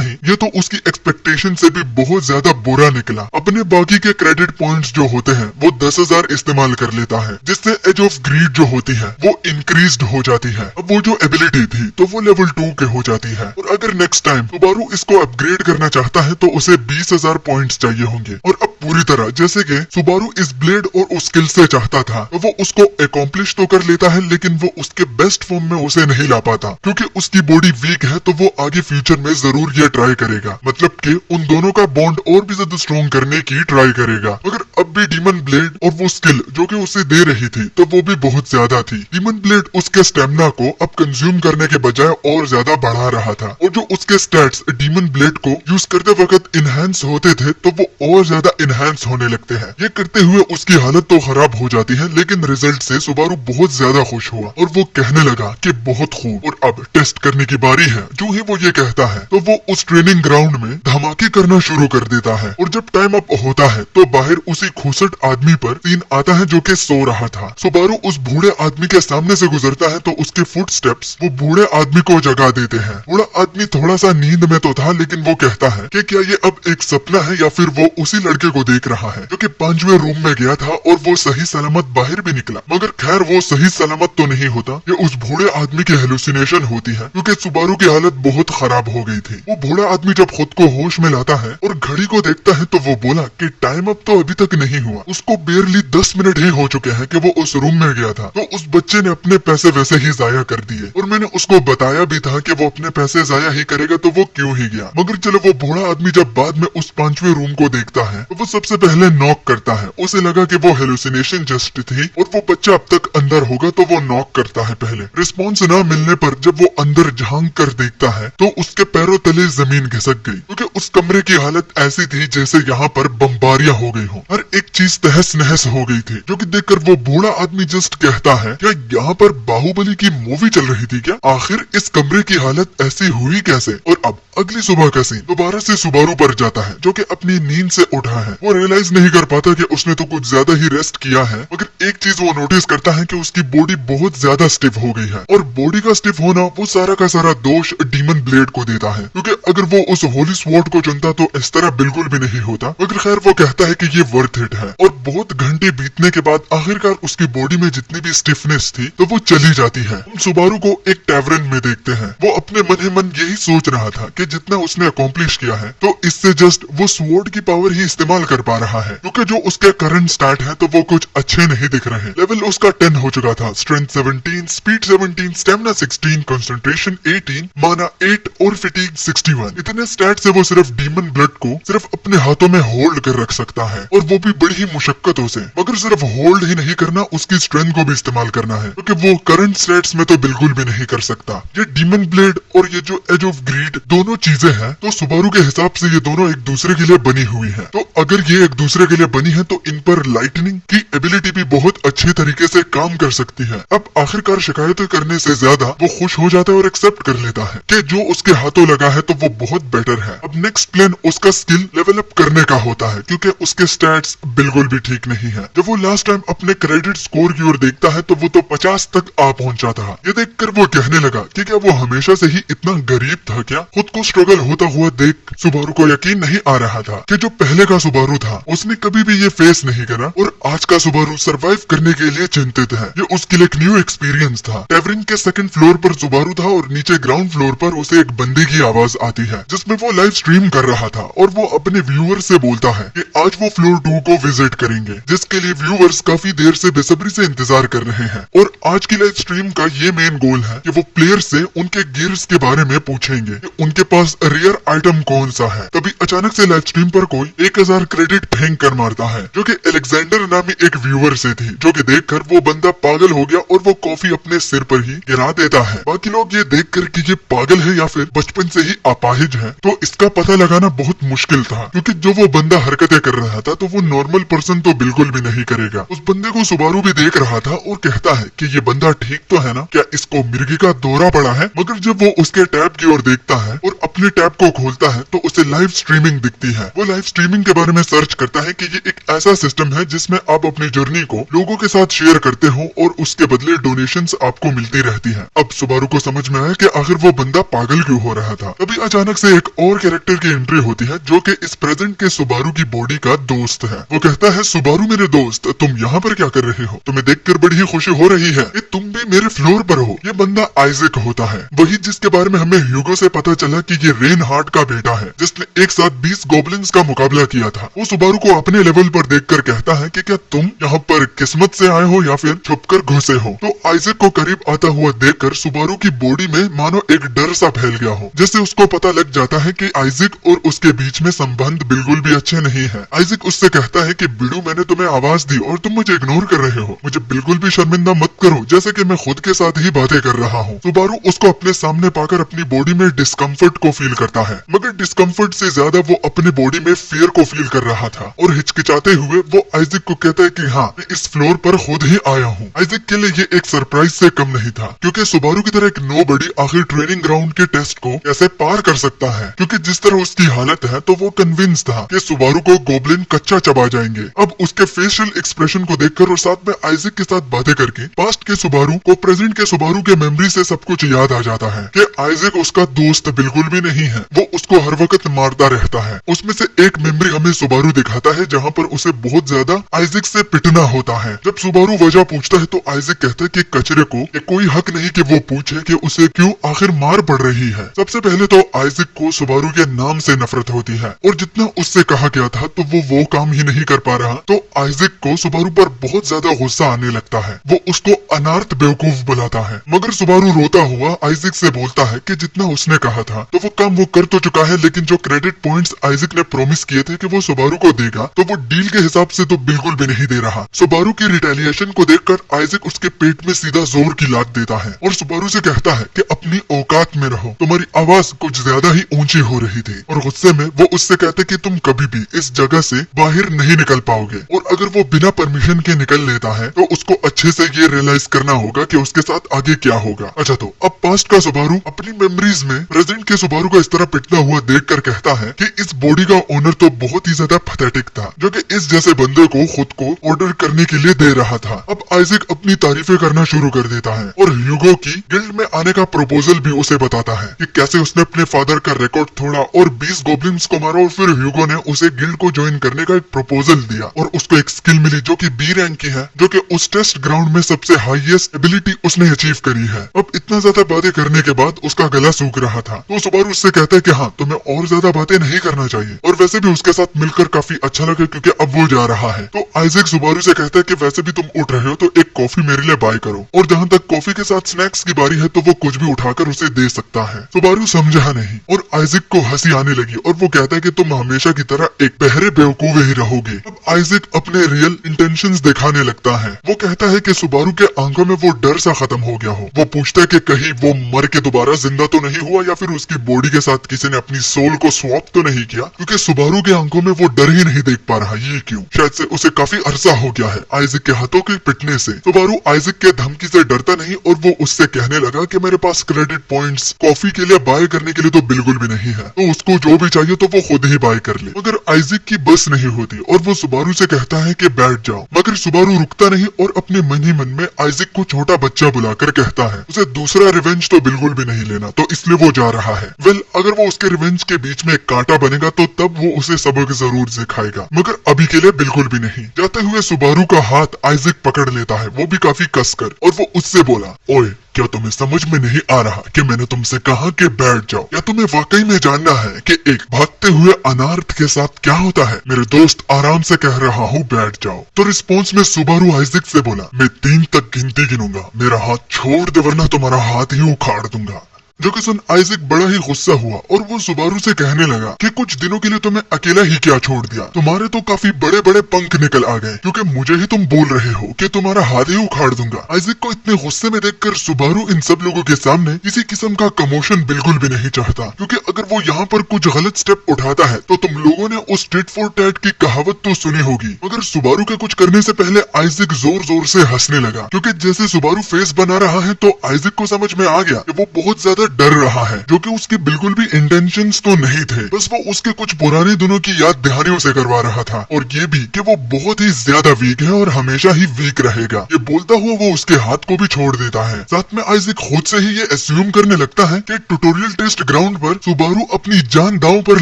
ही, ये तो उसकी एक्सपेक्टेशन से भी बहुत ज्यादा बुरा निकला। अपने बाकी के क्रेडिट पॉइंट्स जो होते हैं वो 10,000 इस्तेमाल कर लेता है, जिससे एज ऑफ ग्रीड जो होती है वो इंक्रीज्ड हो जाती है। अब वो जो एबिलिटी थी तो वो लेवल 2 के हो जाती है। और अगर नेक्स्ट टाइम सुबारू इसको अपग्रेड करना चाहता है तो उसे 20,000 पॉइंट्स चाहिए होंगे। और अब पूरी तरह जैसे कि सुबारू इस ब्लेड और उस स्किल से चाहता था तो वो उसको अकॉम्प्लिश तो कर लेता है, लेकिन वो उसके बेस्ट फॉर्म में उसे नहीं ला पाता, क्योंकि उसकी बॉडी वीक है। तो वो आगे फ्यूचर में जरूर ये ट्राई करेगा, मतलब कि उन दोनों का बॉन्ड और भी ज्यादा स्ट्रॉन्ग करने की ट्राई करेगा। मगर अब भी डीमन ब्लेड और वो स्किल जो कि उसे दे रही थी तो वो भी बहुत ज्यादा थी। डीमन ब्लेड उसके स्टेमिना को अब कंज्यूम करने के बजाय और ज्यादा बढ़ा रहा था, और जो उसके स्टैट्स डीमन ब्लेड को यूज करते वक्त इनहेंस होते थे तो वो और ज्यादा इनहेंस होने लगते हैं। ये करते हुए उसकी हालत तो खराब हो जाती है, लेकिन रिजल्ट से सुबारू बहुत ज्यादा खुश हुआ और वो कहने लगा कि बहुत खूब, और अब टेस्ट करने की बारी है। जो ही वो ये कहता है तो वो उस ट्रेनिंग ग्राउंड में धमाके करना शुरू कर देता है। और जब टाइम अप होता है तो बाहर उसी खूसट आदमी पर सीन आता है जो कि सो रहा था। सुबारू उस बूढ़े आदमी के सामने से गुजरता है तो उसके फुटस्टेप्स वो बूढ़े आदमी को जगा देते हैं। बूढ़ा आदमी थोड़ा सा नींद में तो था, लेकिन वो कहता है कि क्या ये अब एक सपना है या फिर वो उसी लड़के को देख रहा है जो कि 5वें रूम में गया था और वो सही सलामत बाहर भी निकला। मगर खैर वो सही सलामत तो नहीं होता, ये उस बूढ़े आदमी की हेलुसिनेशन होती है, क्योंकि सुबारू की हालत बहुत खराब हो गई थी। वो बूढ़ा आदमी जब खुद को होश में लाता है और घड़ी को देखता है तो वो बोला कि टाइम अप तो अभी तक नहीं हुआ, उसको बेरली 10 मिनट ही हो चुके हैं कि वो उस रूम में गया था। तो उस बच्चे ने अपने पैसे वैसे ही जाया कर दिए, और मैंने उसको बताया भी था कि वो अपने पैसे जाया ही करेगा तो वो क्यों ही गया। मगर चलो, वो बूढ़ा आदमी जब बाद में उस 5वें रूम को देखता है तो वो सबसे पहले नॉक करता है। उसे लगा कि वो हेलुसिनेशन जस्ट थी और वो बच्चा अब तक अंदर होगा, तो वो नॉक करता है पहले। रिस्पॉन्स न मिलने पर जब वो अंदर झांक कर देखता है तो उसके पैरों तले जमीन घिसक गई, क्योंकि उस कमरे की हालत ऐसी थी जैसे यहाँ पर बमबारियां हो गई हो। हर एक चीज तहस नहस हो गई थी, जो कि देखकर वो बूढ़ा आदमी जस्ट कहता है, क्या यहाँ पर बाहुबली की मूवी चल रही थी क्या? आखिर इस कमरे की हालत ऐसी हुई कैसे? और अब अगली सुबह का सीन दोबारा से सुबारू पर जाता है, जो कि अपनी नींद से उठा है। वो रियलाइज नहीं कर पाता कि उसने तो कुछ ज्यादा ही रेस्ट किया है, मगर एक चीज वो नोटिस करता है कि उसकी बॉडी बहुत ज्यादा स्टिफ हो गई है। और बॉडी का स्टिफ होना वो सारा का सारा दोष डीमन ब्लेड को देता है, क्योंकि अगर वो उस होली स्वॉर्ड को चुनता तो इस तरह बिल्कुल भी नहीं होता। मगर खैर वो कहता है कि ये वर्थ इट है। और बहुत घंटे बीतने के बाद आखिरकार उसकी बॉडी में जितनी भी स्टिफनेस थी तो वो चली जाती है। हम सुबारू को एक टैवरन में देखते हैं। वो अपने मन ही मन यही सोच रहा था कि जितना उसने अकॉम्प्लिश किया है तो इससे जस्ट वो स्वॉर्ड की पावर ही इस्तेमाल कर पा रहा है, क्योंकि जो उसके करंट स्टार्ट है तो वो कुछ अच्छे नहीं दिख रहे। लेवल उसका 10 हो चुका था, स्ट्रेंथ 17, स्पीड 17, स्टेमिना 16, कंसंट्रेशन 18, माना 8 और फिटीग 61। इतने स्टैट से वो सिर्फ डीमन ब्लड को सिर्फ अपने हाथों में होल्ड कर रख सकता है, और वो भी बड़ी ही मुशक्कतों से। मगर सिर्फ होल्ड ही नहीं करना, उसकी स्ट्रेंथ को भी इस्तेमाल करना है, क्योंकि वो करंट स्टैट्स में तो बिल्कुल भी नहीं कर सकता। ये डीमन ब्लेड और ये जो एज ऑफ ग्रीड दोनों दोनों चीजें हैं तो सुबारू के हिसाब से ये दोनों एक दूसरे के लिए बनी हुई हैं। तो अगर ये एक दूसरे के लिए बनी है तो इन पर लाइटनिंग की एबिलिटी भी बहुत अच्छे तरीके से काम कर सकती है। अब आखिरकार शिकायतें करने से ज्यादा वो खुश हो जाता है और एक्सेप्ट कर लेता है कि जो उसके हाथों लगा है तो वो बहुत बेटर है। अब नेक्स्ट प्लान उसका स्किल लेवल अप करने का होता है क्योंकि उसके स्टैट्स बिल्कुल भी ठीक नहीं है। जब वो लास्ट टाइम अपने क्रेडिट स्कोर की ओर देखता है तो वो तो 50 तक आ पहुंचा था। ये देखकर वो कहने लगा कि क्या वो हमेशा से ही इतना गरीब था क्या? खुद को स्ट्रगल होता हुआ देख सुबारू को यकीन नहीं आ रहा था कि जो पहले का सुबारू था उसने कभी भी ये फेस नहीं करा और आज का सुबारू सरवाइव करने के लिए चिंतित है। ये उसके लिए एक न्यू एक्सपीरियंस था। टेवरिन के सेकंड फ्लोर पर सुबारू था और नीचे ग्राउंड फ्लोर पर उसे एक बंदे की आवाज आती है जिसमें वो लाइव स्ट्रीम कर रहा था और वो अपने व्यूअर से बोलता है कि आज वो फ्लोर 2 को विजिट करेंगे, जिसके लिए व्यूअर्स काफी देर से बेसब्री से इंतजार कर रहे हैं। और आज की लाइव स्ट्रीम का ये मेन गोल है कि वो प्लेयर से उनके गियर्स के बारे में पूछेंगे कि उनके पास रेयर आइटम कौन सा है। तभी अचानक से लाइव स्ट्रीम पर कोई 1000 क्रेडिट फेंक कर मारता है जो कि अलेक्जेंडर नामी एक व्यूअर से थी, जो कि देखकर वो बंदा पागल हो गया और वो कॉफी अपने सिर पर ही गिरा देता है। बाकी लोग ये देखकर कि ये पागल है या फिर बचपन से ही अपाहिज है तो इसका पता लगाना बहुत मुश्किल था, क्योंकि जो वो बंदा हरकतें कर रहा था तो वो नॉर्मल पर्सन तो बिल्कुल भी नहीं करेगा। उस बंदे को सुबारू भी देख रहा था और कहता है कि ये बंदा ठीक तो है ना, क्या इसको मिर्गी का दौरा पड़ा है? मगर जब वो उसके टैब की ओर देखता है और अपने टैब को खोलता है तो उसे लाइव स्ट्रीमिंग दिखती है। वो लाइव स्ट्रीमिंग के बारे में सर्च करता है कि ये एक ऐसा सिस्टम है जिसमें आप अपनी जर्नी को लोगों के साथ शेयर करते हो और उसके बदले डोनेशंस आपको मिलती रहती हैं। अब सुबारू को समझ में आया कि आखिर वो बंदा पागल क्यों हो रहा था। तभी अचानक से एक और कैरेक्टर की एंट्री होती है जो कि इस प्रेजेंट के सुबारू की बॉडी का दोस्त है। वो कहता है, सुबारू मेरे दोस्त, तुम यहाँ पर क्या कर रहे हो? तुम्हें देखकर बड़ी ही खुशी हो रही है, तुम भी मेरे फ्लोर पर हो। ये बंदा आइजक होता है, वही जिसके बारे में हमें ह्यूगो से पता चला कि ये रेन हार्ट का बेटा है जिसने एक साथ 20 गॉब्लिन्स का मुकाबला किया था। वो सुबारू को अपने लेवल पर देखकर कहता है कि क्या तुम यहाँ पर किस्मत से आए हो या फिर छुपकर घुसे हो? तो आइजक को करीब आता हुआ देखकर सुबारू की बॉडी में मानो एक डर सा फैल गया हो, जिससे उसको पता लग जाता है कि आइजक और उसके बीच में संबंध बिल्कुल भी अच्छे नहीं है। आइजक उससे कहता है कि बिडू, मैंने तुम्हें आवाज दी और तुम मुझे इग्नोर कर रहे हो, मुझे बिल्कुल भी शर्मिंदा मत करो, जैसे कि मैं खुद के साथ ही बातें कर रहा हूँ। सुबारू उसको अपने सामने पाकर अपनी बॉडी में डिस्कम्फर्ट को फील करता है, मगर डिस्कम्फर्ट से ज्यादा वो अपने बॉडी में फियर को फील कर रहा था और हिचकिचाते हुए वो आइजक को कहता है कि हाँ, मैं इस फ्लोर पर खुद ही आया हूँ। आइजक के लिए ये एक सरप्राइज से कम नहीं था, क्योंकि सुबारू की तरह एक नोबडी आखिर ट्रेनिंग ग्राउंड के टेस्ट को कैसे पार कर सकता है, क्योंकि जिस तरह उसकी हालत है तो वो कन्विंस था कि सुबारू को गोब्लिन कच्चा चबा जाएंगे। अब उसके फेशियल एक्सप्रेशन को देखकर और साथ में आइजक के साथ बातें करके पास्ट के सुबारू को प्रेजेंट के सुबारू के मेमोरी से सब कुछ याद आ जाता है कि आइजक उसका दोस्त बिल्कुल भी नहीं है, वो उसको हर वक्त मारता रहता है। उसमें से एक मेमोरी हमें सुबारू दिखाता है जहाँ पर उसे बहुत ज्यादा आइजक से पिटना होता है। जब सुबारू वजह पूछता है तो आइजक कहता है कि कचरे को ये कोई हक नहीं कि वो पूछे कि उसे क्यों आखिर मार पड़ रही है। सबसे पहले तो आइजक को सुबारू के नाम से नफरत होती है और जितना उससे कहा गया था तो वो काम ही नहीं कर पा रहा, तो आइजक को सुबारू पर बहुत ज्यादा गुस्सा आने लगता है। वो उसको अनार्थ बेवकूफ बुलाता है, मगर सुबारू रोता हुआ आइजक से बोलता है कि जितना उसने कहा था तो वो काम वो कर तो चुका है, लेकिन जो क्रेडिट पॉइंट्स आइजक ने प्रॉमिस किए थे कि वो सुबारू को देगा तो वो डील के हिसाब से तो बिल्कुल भी नहीं दे रहा। सुबारू की रिटेलिएशन को देखकर आइजक उसके पेट में सीधा जोर की लात देता है और सुबारू से कहता है कि अपनी औकात में रहो, तुम्हारी आवाज कुछ ज्यादा ही ऊंची हो रही थी। और गुस्से में वो उससे कहते कि तुम कभी भी इस जगह से बाहर नहीं निकल पाओगे, और अगर वो बिना परमिशन के निकल लेता है तो उसको अच्छे से ये रियलाइज करना होगा कि उसके साथ आगे क्या होगा। अच्छा, तो अब पास्ट का सुबारू अपनी मेमोरीज में प्रेजेंट के सुबारू को इस तरह पिटता हुआ देखकर कहता है कि इस बॉडी का ओनर तो बहुत ही ज्यादा पैथेटिक था, जो कि इस जैसे बंदे को खुद को ऑर्डर करने के लिए दे रहा था। अब आइजक अपनी तारीफें करना शुरू कर देता है और ह्यूगो की गिल्ड में आने का प्रपोजल भी उसे बताता है कि कैसे उसने अपने फादर का रिकॉर्ड तोड़ा और 20 गॉब्लिन्स को मारा और फिर ह्यूगो ने उसे गिल्ड को ज्वाइन करने का एक प्रपोजल दिया और उसको एक स्किल मिली जो कि बी रैंक की है, जो कि उस टेस्ट ग्राउंड में सबसे हाईएस्ट एबिलिटी उसने अचीव करी है। अब इतना ज्यादा बातें करने के बाद उसका गला सूख रहा था, तो सुबारू उससे कहता है कि हाँ, तुम्हें और ज्यादा बातें नहीं करना चाहिए, और वैसे भी उसके साथ मिलकर काफी अच्छा लगा क्योंकि अब वो जा रहा है। तो आइजक सुबारू से कहता है कि वैसे भी तुम उठ रहे हो तो एक कॉफी मेरे लिए बाय करो, और जहाँ तक कॉफी के साथ स्नैक्स की बारी है तो वो कुछ भी उठाकर उसे दे सकता है। सुबारू समझा नहीं और आइजक को हंसी आने लगी और वो कहता है कि तुम हमेशा की तरह एक बहरे बेवकूफ ही रहोगे। अब आइजक अपने रियल इंटेंशंस दिखाने लगता है। वो कहता है कि सुबारू के आंखों में वो डर सा खत्म हो गया हो। वो पूछता है कि कहीं वो मर के दोबारा जिंदा तो नहीं हुआ या फिर उसकी बॉडी के साथ किसी ने अपनी सोल को स्वैप तो नहीं किया, क्योंकि सुबारू के आंखों में वो डर ही नहीं देख पा रहा। ये क्यों? शायद से उसे काफी अरसा हो गया है आइजक के हाथों के पिटने से। सुबारू आइजक के धमकी से डरता नहीं और वो उससे कहने लगा कि मेरे पास क्रेडिट पॉइंट्स कॉफी के लिए बाय करने के लिए तो बिल्कुल भी नहीं है, तो उसको जो भी चाहिए तो वो खुद ही बाय कर ले। मगर आइजक की बस नहीं होती और वो सुबारू से कहता है कि बैठ जाओ, मगर सुबारू रुकता नहीं और अपने मन ही मन में आइजक को छोटा बच्चा बुलाकर कहता है उसे दूसरा रिवेंज तो बिल्कुल भी नहीं लेना, तो इसलिए वो जा रहा है। अगर वो उसके रिवेंज के बीच में एक कांटा बनेगा तो तब वो उसे सबक जरूर सिखाएगा, मगर अभी के लिए बिल्कुल भी नहीं। जाते हुए सुबारू का हाथ आइजक पकड़ लेता है, वो भी काफी कसकर, और वो उससे बोला, ओए क्या तुम्हें समझ में नहीं आ रहा कि मैंने तुमसे कहा कि बैठ जाओ? या तुम्हें वाकई में जानना है कि एक भागते हुए अनार्थ के साथ क्या होता है? मेरे दोस्त आराम से कह रहा हूँ बैठ जाओ। तो रिस्पॉन्स में सुबारू आइजक से बोला, मैं 3 तक गिनती गिनूंगा, मेरा हाथ छोड़ दे वरना तुम्हारा हाथ ही उखाड़ दूंगा। जो कि सुन आइजक बड़ा ही गुस्सा हुआ और वो सुबारू से कहने लगा कि कुछ दिनों के लिए तो मैं अकेला ही क्या छोड़ दिया, तुम्हारे तो काफी बड़े बड़े पंख निकल आ गए, क्योंकि मुझे ही तुम बोल रहे हो कि तुम्हारा हाथ ही उखाड़ दूंगा। आइजक को इतने गुस्से में देखकर सुबारू इन सब लोगों के सामने किसी किस्म का कमोशन बिल्कुल भी नहीं चाहता, क्योंकि अगर वो यहाँ पर कुछ गलत स्टेप उठाता है तो तुम लोगों ने उस टिट फॉर टैट की कहावत तो सुनी होगी। मगर सुबारू के कुछ करने से पहले आइजक जोर जोर से हंसने लगा, क्योंकि जैसे सुबारू फेस बना रहा है तो आइजक को समझ में आ गया कि वो बहुत ज्यादा डर रहा है, जो कि उसके बिल्कुल भी इंटेंशंस तो नहीं थे, बस वो उसके कुछ पुराने दिनों की याद दहानी उसे करवा रहा था, और ये भी कि वो बहुत ही ज्यादा वीक है और हमेशा ही वीक रहेगा। ये बोलता हुआ वो उसके हाथ को भी छोड़ देता है। साथ में आइजक खुद से ही ये एस्यूम करने लगता है कि ट्यूटोरियल टेस्ट ग्राउंड पर सुबारू अपनी जान दांव पर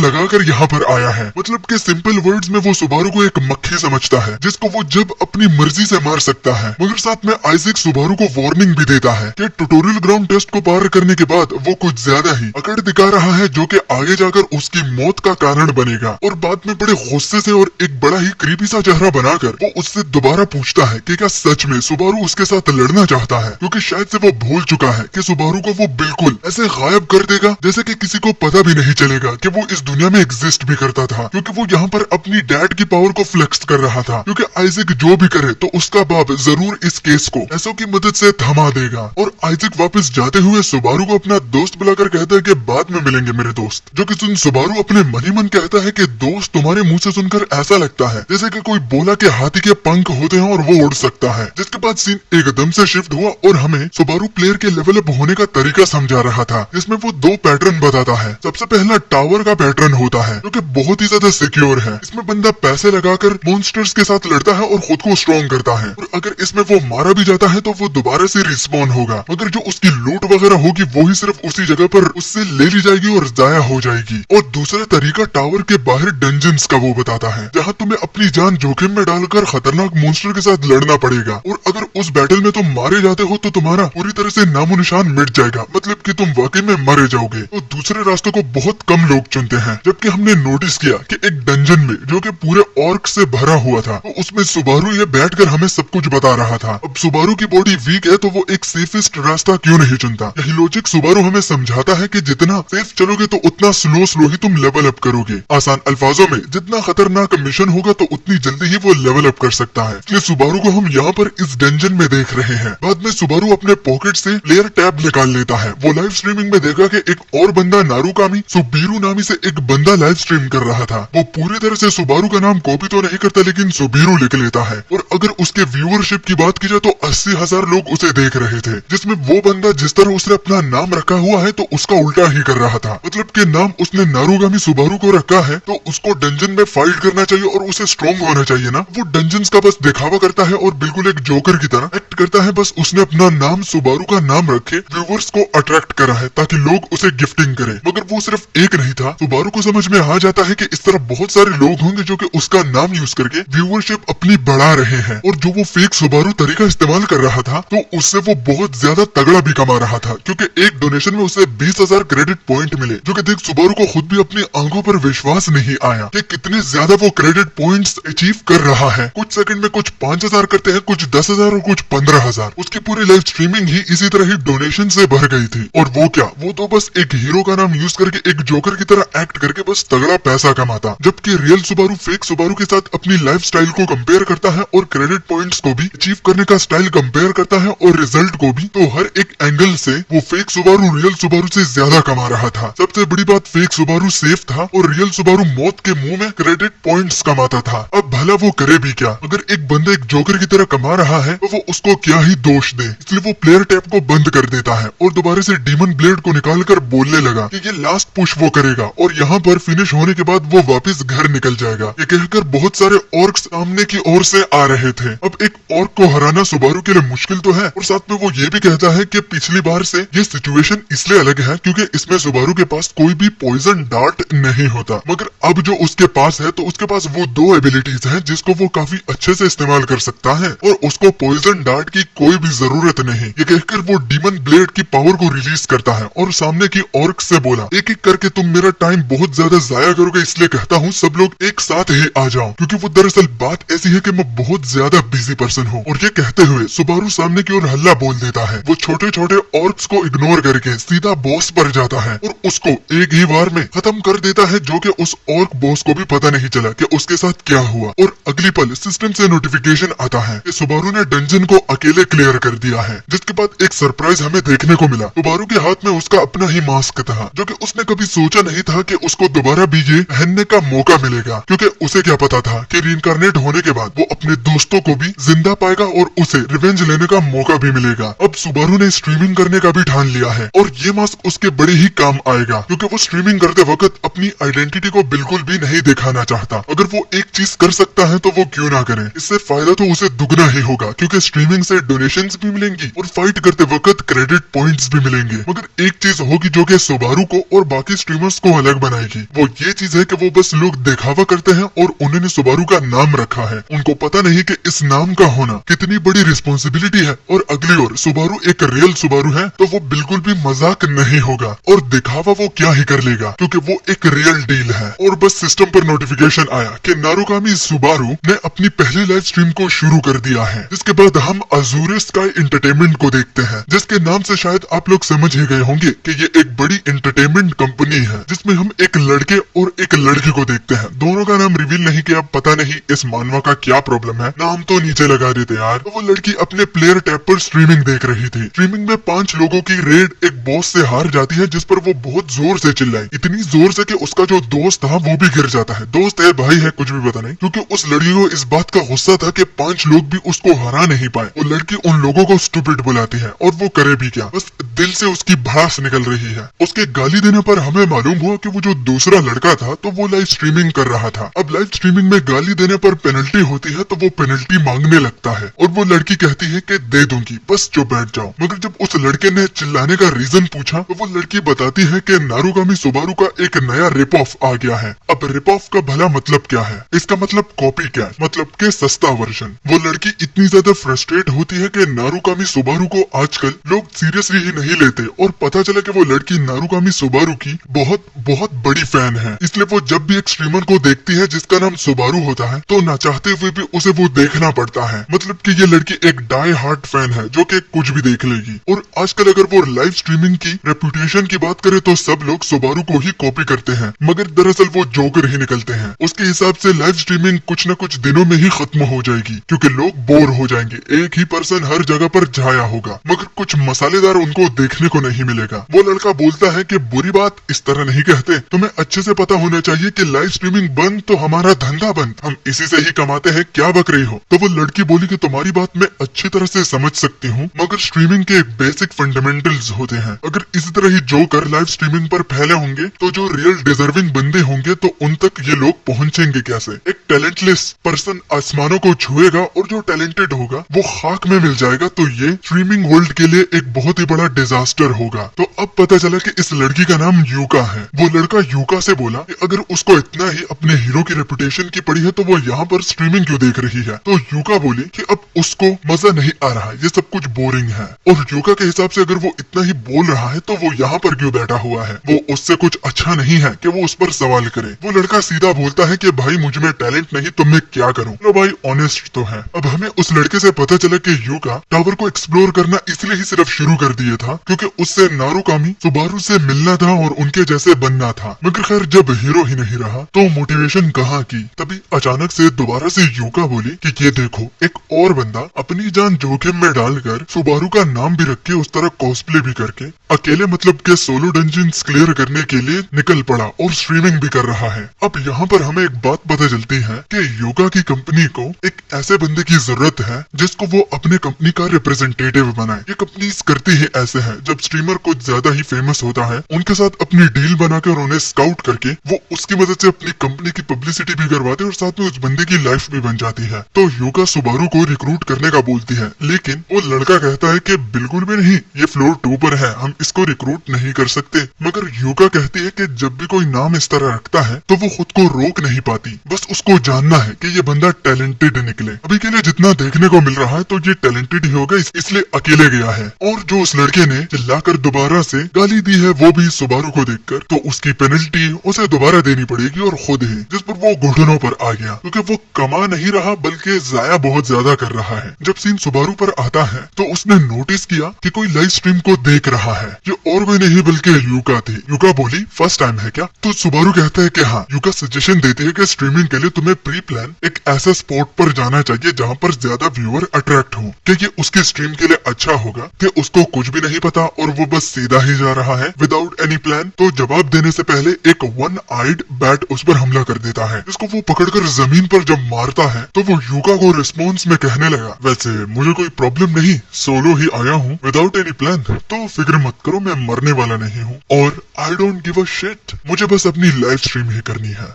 लगाकर यहाँ पर आया है, मतलब कि सिंपल वर्ड्स में वो सुबारू को एक मक्खी समझता है जिसको वो जब अपनी मर्जी से मार सकता है। मगर साथ में आइजक सुबारू को वार्निंग भी देता है कि ट्यूटोरियल ग्राउंड टेस्ट को पार करने के बाद वो कुछ ज्यादा ही अकड़ दिखा रहा है, जो कि आगे जाकर उसकी मौत का कारण बनेगा। और बाद में बड़े गुस्से से और एक बड़ा ही क्रीपी सा चेहरा बनाकर वो उससे दोबारा पूछता है कि क्या सच में सुबारू उसके साथ लड़ना चाहता है, क्योंकि शायद से वो भूल चुका है कि सुबारू को वो बिल्कुल ऐसे गायब कर देगा जैसे कि किसी को पता भी नहीं चलेगा कि वो इस दुनिया में एग्जिस्ट भी करता था, क्योंकि वो यहाँ पर अपनी डैड की पावर को फ्लेक्स कर रहा था, क्योंकि आइजक जो भी करे तो उसका बाप जरूर इस केस को ऐसों की मदद से थमा देगा। और आइजक वापस जाते हुए सुबारू को अपना दोस्त बुलाकर कहता है कि बाद में मिलेंगे मेरे दोस्त। जो कि सुन सुबारू अपने मन ही मन कहता है कि दोस्त तुम्हारे मुंह से सुनकर ऐसा लगता है जैसे कि कोई बोला कि हाथी के पंख होते हैं और वो उड़ सकता है। जिसके बाद सीन एकदम से शिफ्ट हुआ और हमें सुबारू प्लेयर के लेवल अप होने का तरीका समझा रहा था, जिसमें वो 2 पैटर्न बताता है। सबसे पहला टावर का पैटर्न होता है, जो कि बहुत ही ज्यादा सिक्योर है। इसमें बंदा पैसे लगाकर मॉन्स्टर्स के साथ लड़ता है और खुद को स्ट्रॉन्ग करता है, और अगर इसमें वो मारा भी जाता है तो वो दोबारा से रिस्पॉन होगा, मगर जो उसकी लूट वगैरह होगी वो ही सिर्फ उसी जगह पर उससे ले ली जाएगी और जाया हो जाएगी। और दूसरा तरीका टावर के बाहर डंजन्स का वो बताता है, जहाँ तुम्हें अपनी जान जोखिम में डालकर खतरनाक मॉन्स्टर के साथ लड़ना पड़ेगा, और अगर उस बैटल में तुम मारे जाते हो तो तुम्हारा पूरी तरह से नामो निशान मिट जाएगा, मतलब कि तुम वाकई में मरे जाओगे। तो दूसरे रास्तों को बहुत कम लोग चुनते हैं, जबकि हमने नोटिस किया कि एक डंजन में जो कि पूरे ऑर्क से भरा हुआ था, तो उसमें सुबारू ये बैठकर हमें सब कुछ बता रहा था। अब सुबारू की बॉडी वीक है तो वो एक सेफेस्ट रास्ता क्यों नहीं चुनता? यही लॉजिक सुबारू हमें समझाता है कि जितना सेफ चलोगे तो उतना स्लो ही तुम लेवल अप करोगे। आसान अल्फाजों में जितना खतरनाक मिशन होगा तो उतनी जल्दी ही वो लेवल अप कर सकता है। इसलिए सुबारू को हम यहाँ पर इस डंजन में देख रहे हैं। बाद में सुबारू अपने पॉकेट से प्लेयर टैब निकाल लेता है। वो लाइव स्ट्रीमिंग में देखा कि एक और बंदा नारुकामी सुबीरू नामी से एक बंदा लाइव स्ट्रीम कर रहा था। वो पूरी तरह से सुबारू का नाम कॉपी तो नहीं करता, लेकिन सुबीरू लिख लेता है। और अगर उसके व्यूअरशिप की बात की जाए तो 80,000 लोग उसे देख रहे थे, जिसमें वो बंदा जिस तरह उसने अपना नाम रखा हुआ है तो उसका उल्टा ही कर रहा था। मतलब कि नाम उसने नारुगामी सुबारू को रखा है तो उसको डंजन में फाइट करना चाहिए और उसे स्ट्रॉन्ग होना चाहिए ना। वो डंजन्स का बस दिखावा करता है और बिल्कुल एक जोकर की तरह एक्ट करता है। बस उसने अपना नाम सुबारू का नाम रखे व्यूअर्स को अट्रैक्ट करा है ताकि लोग उसे गिफ्टिंग करें। मगर वो सिर्फ एक नहीं था। सुबारू को समझ में आ जाता है कि इस तरह बहुत सारे लोग होंगे जो कि उसका नाम यूज करके व्यूअरशिप अपनी बढ़ा रहे हैं, और जो वो फेक सुबारू तरीका इस्तेमाल कर रहा था तो उससे वो बहुत ज्यादा तगड़ा भी कमा रहा था, क्योंकि एक डोनेशन में उसे 20,000 क्रेडिट पॉइंट मिले, जो कि देख सुबारू को खुद भी अपनी आंखों पर विश्वास नहीं आया कि कितने ज्यादा वो क्रेडिट पॉइंट्स अचीव कर रहा है। कुछ सेकंड में कुछ 5,000 करते हैं, कुछ 10,000 और कुछ 15,000। उसकी पूरी लाइव स्ट्रीमिंग ही इसी तरह ही डोनेशन से भर गई थी। और वो क्या, वो तो बस एक हीरो का नाम यूज करके एक जोकर की तरह एक्ट करके बस तगड़ा पैसा कमाता, जबकि रियल सुबारू फेक सुबारू के साथ अपनी लाइफ स्टाइल को कंपेयर करता है और क्रेडिट पॉइंट्स को भी अचीव करने का स्टाइल कंपेयर करता है और रिजल्ट को भी। तो हर एक एंगल से वो फेक सुबारू रियल सुबारू से ज्यादा कमा रहा था। सबसे बड़ी बात, फेक सुबारू सेफ था और रियल सुबारू मौत के मुंह में क्रेडिट पॉइंट्स कमाता था। अब भला वो करे भी क्या? अगर एक बंदा एक जोकर की तरह कमा रहा है तो वो उसको क्या ही दोष दे। इसलिए वो प्लेयर टैब को बंद कर देता है और दोबारा से डीमन ब्लेड को निकालकर बोलने लगा कि ये लास्ट पुश वो करेगा और यहाँ पर फिनिश होने के बाद वो वापस घर निकल जाएगा। ये कहकर बहुत सारे ऑर्क्स सामने की ओर से आ रहे थे। अब एक ऑर्क को हराना सुबारू के लिए मुश्किल तो है और साथ में वो ये भी कहता है कि पिछली बार से ये सिचुएशन इसलिए अलग है क्योंकि इसमें सुबारू के पास कोई भी पॉइजन डार्ट नहीं होता, मगर अब जो उसके पास है तो उसके पास वो दो एबिलिटीज हैं जिसको वो काफी अच्छे से इस्तेमाल कर सकता है और उसको पॉइजन डार्ट की कोई भी जरूरत नहीं। ये कहकर वो डीमन ब्लेड की पावर को रिलीज करता है और सामने की ऑर्क से बोला, एक एक करके तुम मेरा टाइम बहुत ज्यादा जाया करोगे, इसलिए कहता हूँ सब लोग एक साथ ही आ जाओ, क्योंकि वो दरअसल बात ऐसी है कि मैं बहुत ज्यादा बिजी पर्सन हूँ। और ये कहते हुए सुबारू सामने की ओर हल्ला बोल देता है। वो छोटे छोटे ऑर्क्स को इग्नोर करके सीधा बॉस पर जाता है और उसको एक ही बार में खत्म कर देता है, जो कि उस ऑर्क बॉस को भी पता नहीं चला कि उसके साथ क्या हुआ। और अगली पल सिस्टम से नोटिफिकेशन आता है कि सुबारू ने डंजन को अकेले क्लियर कर दिया है, जिसके बाद एक सरप्राइज हमें देखने को मिला। सुबारू के हाथ में उसका अपना ही मास्क था, जो कि उसने कभी सोचा नहीं था कि उसको दोबारा भी ये पहनने का मौका मिलेगा, क्योंकि उसे क्या पता था कि रीइंकारनेट होने के बाद वो अपने दोस्तों को भी जिंदा पाएगा और उसे रिवेंज लेने का मौका भी मिलेगा। अब सुबारू ने स्ट्रीमिंग करने का भी ठान लिया है और ये मास्क उसके बड़े ही काम आएगा, क्योंकि वो स्ट्रीमिंग करते वक्त अपनी आइडेंटिटी को बिल्कुल भी नहीं दिखाना चाहता। अगर वो एक चीज कर सकता है तो वो क्यों ना करे। इससे फायदा तो उसे दुगना ही होगा, क्योंकि स्ट्रीमिंग से डोनेशंस भी मिलेंगी और फाइट करते वक्त क्रेडिट पॉइंट्स भी मिलेंगे। मगर एक चीज होगी जो कि सुबारू को और बाकी स्ट्रीमर्स को अलग बनाएगी, वो ये चीज है कि वो बस लोग दिखावा करते हैं और उन्होंने सुबारू का नाम रखा है। उनको पता नहीं कि इस नाम का होना कितनी बड़ी रिस्पॉन्सिबिलिटी है। और अगली ओर सुबारू एक रियल सुबारू है तो वो बिल्कुल भी मजाक नहीं होगा और दिखावा वो क्या ही कर लेगा, क्योंकि वो एक रियल डील है। और बस सिस्टम पर नोटिफिकेशन आया कि नारुकामी सुबारू ने अपनी पहली लाइव स्ट्रीम को शुरू कर दिया है, जिसके बाद हम अजूर स्काई एंटरटेनमेंट को देखते हैं, जिसके नाम से शायद आप लोग समझ ही गए होंगे कि ये एक बड़ी एंटरटेनमेंट कंपनी है, जिसमें हम एक लड़के और एक लड़की को देखते हैं। दोनों का नाम रिवील नहीं किया, पता नहीं इस मानवा का क्या प्रॉब्लम है, नाम तो नीचे लगा देते यार। तो वो लड़की अपने प्लेयर टैब पर स्ट्रीमिंग देख रही थी। स्ट्रीमिंग में 5 लोगों की रेड एक बॉस से हार जाती है, जिस पर वो बहुत जोर से चिल्लाई, इतनी जोर से कि उसका जो दोस्त था वो भी गिर जाता है। दोस्त है भाई है कुछ भी पता नहीं, क्योंकि उस लड़की को इस बात का गुस्सा था कि 5 लोग भी उसको हरा नहीं पाए। वो लड़की उन लोगों को स्टूपिड बुलाती है और वो करे भी क्या, बस दिल से उसकी भड़ास निकल रही है। उसके गाली देने पर हमें मालूम हुआ कि वो जो दूसरा लड़का था तो वो लाइव स्ट्रीमिंग कर रहा था। अब लाइव स्ट्रीमिंग में गाली देने पर पेनल्टी होती है तो वो पेनल्टी मांगने लगता है और वो लड़की कहती है कि दे दूंगी, बस चुप बैठ जाओ। मगर जब उस लड़के ने चिल्लाने का रीजन पूछा तो वो लड़की बताती है कि नारुगामी सुबारू का एक नया रिप ऑफ आ गया है। अब रिप ऑफ का भला मतलब क्या है? इसका मतलब कॉपी कैट, मतलब के सस्ता वर्जन। वो लड़की इतनी ज्यादा फ्रस्ट्रेट होती है कि नारुगामी सुबारू को आजकल लोग सीरियसली ही नहीं लेते और पता चला कि वो लड़की नारुगामी सुबारू की बहुत बहुत बड़ी फैन है। इसलिए वो जब भी एक स्ट्रीमर को देखती है जिसका नाम सुबारू होता है तो ना चाहते हुए भी उसे वो देखना पड़ता है। मतलब कि ये लड़की एक डाई हार्ट फैन है जो कि कुछ भी देख लेगी। और आजकल अगर वो लाइव स्ट्रीमिंग की रेपुटेशन की बात करे तो सब लोग सुबारू को ही कॉपी करते हैं, मगर दरअसल वो जोकर ही निकलते हैं। उसके हिसाब से लाइव स्ट्रीमिंग कुछ न कुछ दिनों में ही खत्म हो जाएगी, क्योंकि लोग बोर हो जाएंगे। एक ही पर्सन हर जगह पर छाया होगा, मगर कुछ मसालेदार उनको देखने को नहीं मिलेगा। वो लड़का बोलता है कि बुरी बात इस तरह नहीं कहते, तुम्हें अच्छे से पता होना चाहिए कि लाइव स्ट्रीमिंग बंद तो हमारा धंधा बंद, हम इसी से ही कमाते हैं, क्या बक रही हो? तो वो लड़की बोली कि तुम्हारी बात मैं अच्छी तरह से समझ सकती हूँ, मगर स्ट्रीमिंग के बेसिक फंडामेंटल्स होते हैं। अगर इसी तरह ही जोकर लाइव स्ट्रीमिंग पर फैले होंगे तो जो रियल डिजर्विंग बंदे होंगे तो उन तक ये लोग पहुंचेंगे कैसे? एक टैलेंटलेस पर्सन आसमानों को छुएगा और जो टैलेंटेड होगा वो खाक में मिल जाएगा, तो ये स्ट्रीमिंग वर्ल्ड के लिए एक बहुत ही बड़ा डिजास्टर होगा। तो अब पता चला कि इस लड़की का नाम यूका है। वो लड़का यूका से बोला कि अगर उसको इतना ही अपने हीरो की रेपुटेशन की पड़ी है तो वो यहाँ पर स्ट्रीमिंग क्यों देख रही है? तो यूका बोली कि अब उसको मजा नहीं आ रहा, ये सब कुछ बोरिंग है। और यूका के हिसाब से अगर वो इतना ही बोल रहा है तो वो यहाँ पर क्यों बैठा हुआ है? वो उससे कुछ अच्छा नहीं है कि वो उस पर सवाल करे। वो लड़का सीधा बोलता है कि भाई मुझ में टैलेंट नहीं तो मैं क्या करूँ? लो भाई ऑनेस्ट तो है। अब हमें उस लड़के से पता चला कि यूका टावर को एक्सप्लोर करना इसलिए ही सिर्फ शुरू कर दिया था क्योंकि उससे नारुकामी सुबारू से मिलना था और उनके जैसे बनना था, मगर खैर जब हीरो ही नहीं रहा तो मोटिवेशन कहाँ की। तभी अचानक से दोबारा से यूका बोली कि ये देखो, एक और बंदा अपनी जान जोखिम में डालकर सुबारू का नाम भी रख के उस तरह कॉस्प्ले भी करके अकेले मतलब के सोलो डंजन्स क्लियर करने के लिए निकल पड़ा और स्ट्रीमिंग भी कर रहा है। अब यहाँ पर हमें एक बात पता चलती है कि यूका की कंपनी को एक ऐसे बंदे की जरूरत है जिसको वो अपने कंपनी का रिप्रेजेंटेटिव बनाए। ये कंपनीज करती ही ऐसे है, जब स्ट्रीमर कुछ ज्यादा ही फेमस होता है उनके साथ अपनी डील बनाकर उन्हें स्काउट करके वो उसकी मदद से अपनी कंपनी की पब्लिसिटी भी करवाते और साथ में उस बंदे की लाइफ भी बन जाती है। तो यूका सुबारू को रिक्रूट करने का बोलती है, लेकिन वो लड़का कहता है कि बिल्कुल भी नहीं, ये फ्लोर 2 पर है, हम इसको रिक्रूट नहीं कर सकते। मगर यूका कहती है कि जब भी कोई नाम इस तरह रखता है तो वो खुद को रोक नहीं पाती, बस उसको जानना है कि ये बंदा टैलेंटेड निकले। अभी के लिए जितना देखने को मिल रहा है तो ये टैलेंटेड ही होगा, इसलिए अकेले गया है। और जो उस लड़के ने चिल्लाकर दोबारा से गाली दी है वो भी सुबारू को देखकर, तो उसकी पेनल्टी उसे दोबारा देनी पड़ेगी और खुद ही, जिस पर वो घुटनों पर आ गया क्योंकि वो कमा नहीं रहा बल्कि जाया बहुत ज्यादा कर रहा है। जब सीन सुबारू पर आता है तो उसने नोटिस किया कि कोई लाइव स्ट्रीम को देख रहा है, ये और कोई नहीं बल्कि यूका थी। यूका बोली फर्स्ट टाइम है क्या? तो सुबारू कहता है कि हाँ। यूका सजेशन देती है कि स्ट्रीमिंग के लिए तुम्हें प्री प्लान एक ऐसा स्पॉट पर जाना चाहिए जहाँ पर ज्यादा व्यूअर अट्रैक्ट हो, क्योंकि उसकी स्ट्रीम के लिए अच्छा होगा कि उसको कुछ भी नहीं पता और वो बस सीधा ही जा रहा है विदाउट एनी प्लान। तो जवाब देने से पहले एक वन आइड बैट उस पर हमला कर देता है, जिसको वो पकड़कर जमीन पर जब मारता है तो वो यूका को रिस्पॉन्स में कहने लगा, वैसे मुझे कोई प्रॉब्लम नहीं, सोलो ही आया हूँ विदाउट एनी प्लान, तो फिक्र मत करो, मैं मरने वाला नहीं हूँ और I don't give a shit, मुझे बस अपनी लाइव स्ट्रीम ही करनी है।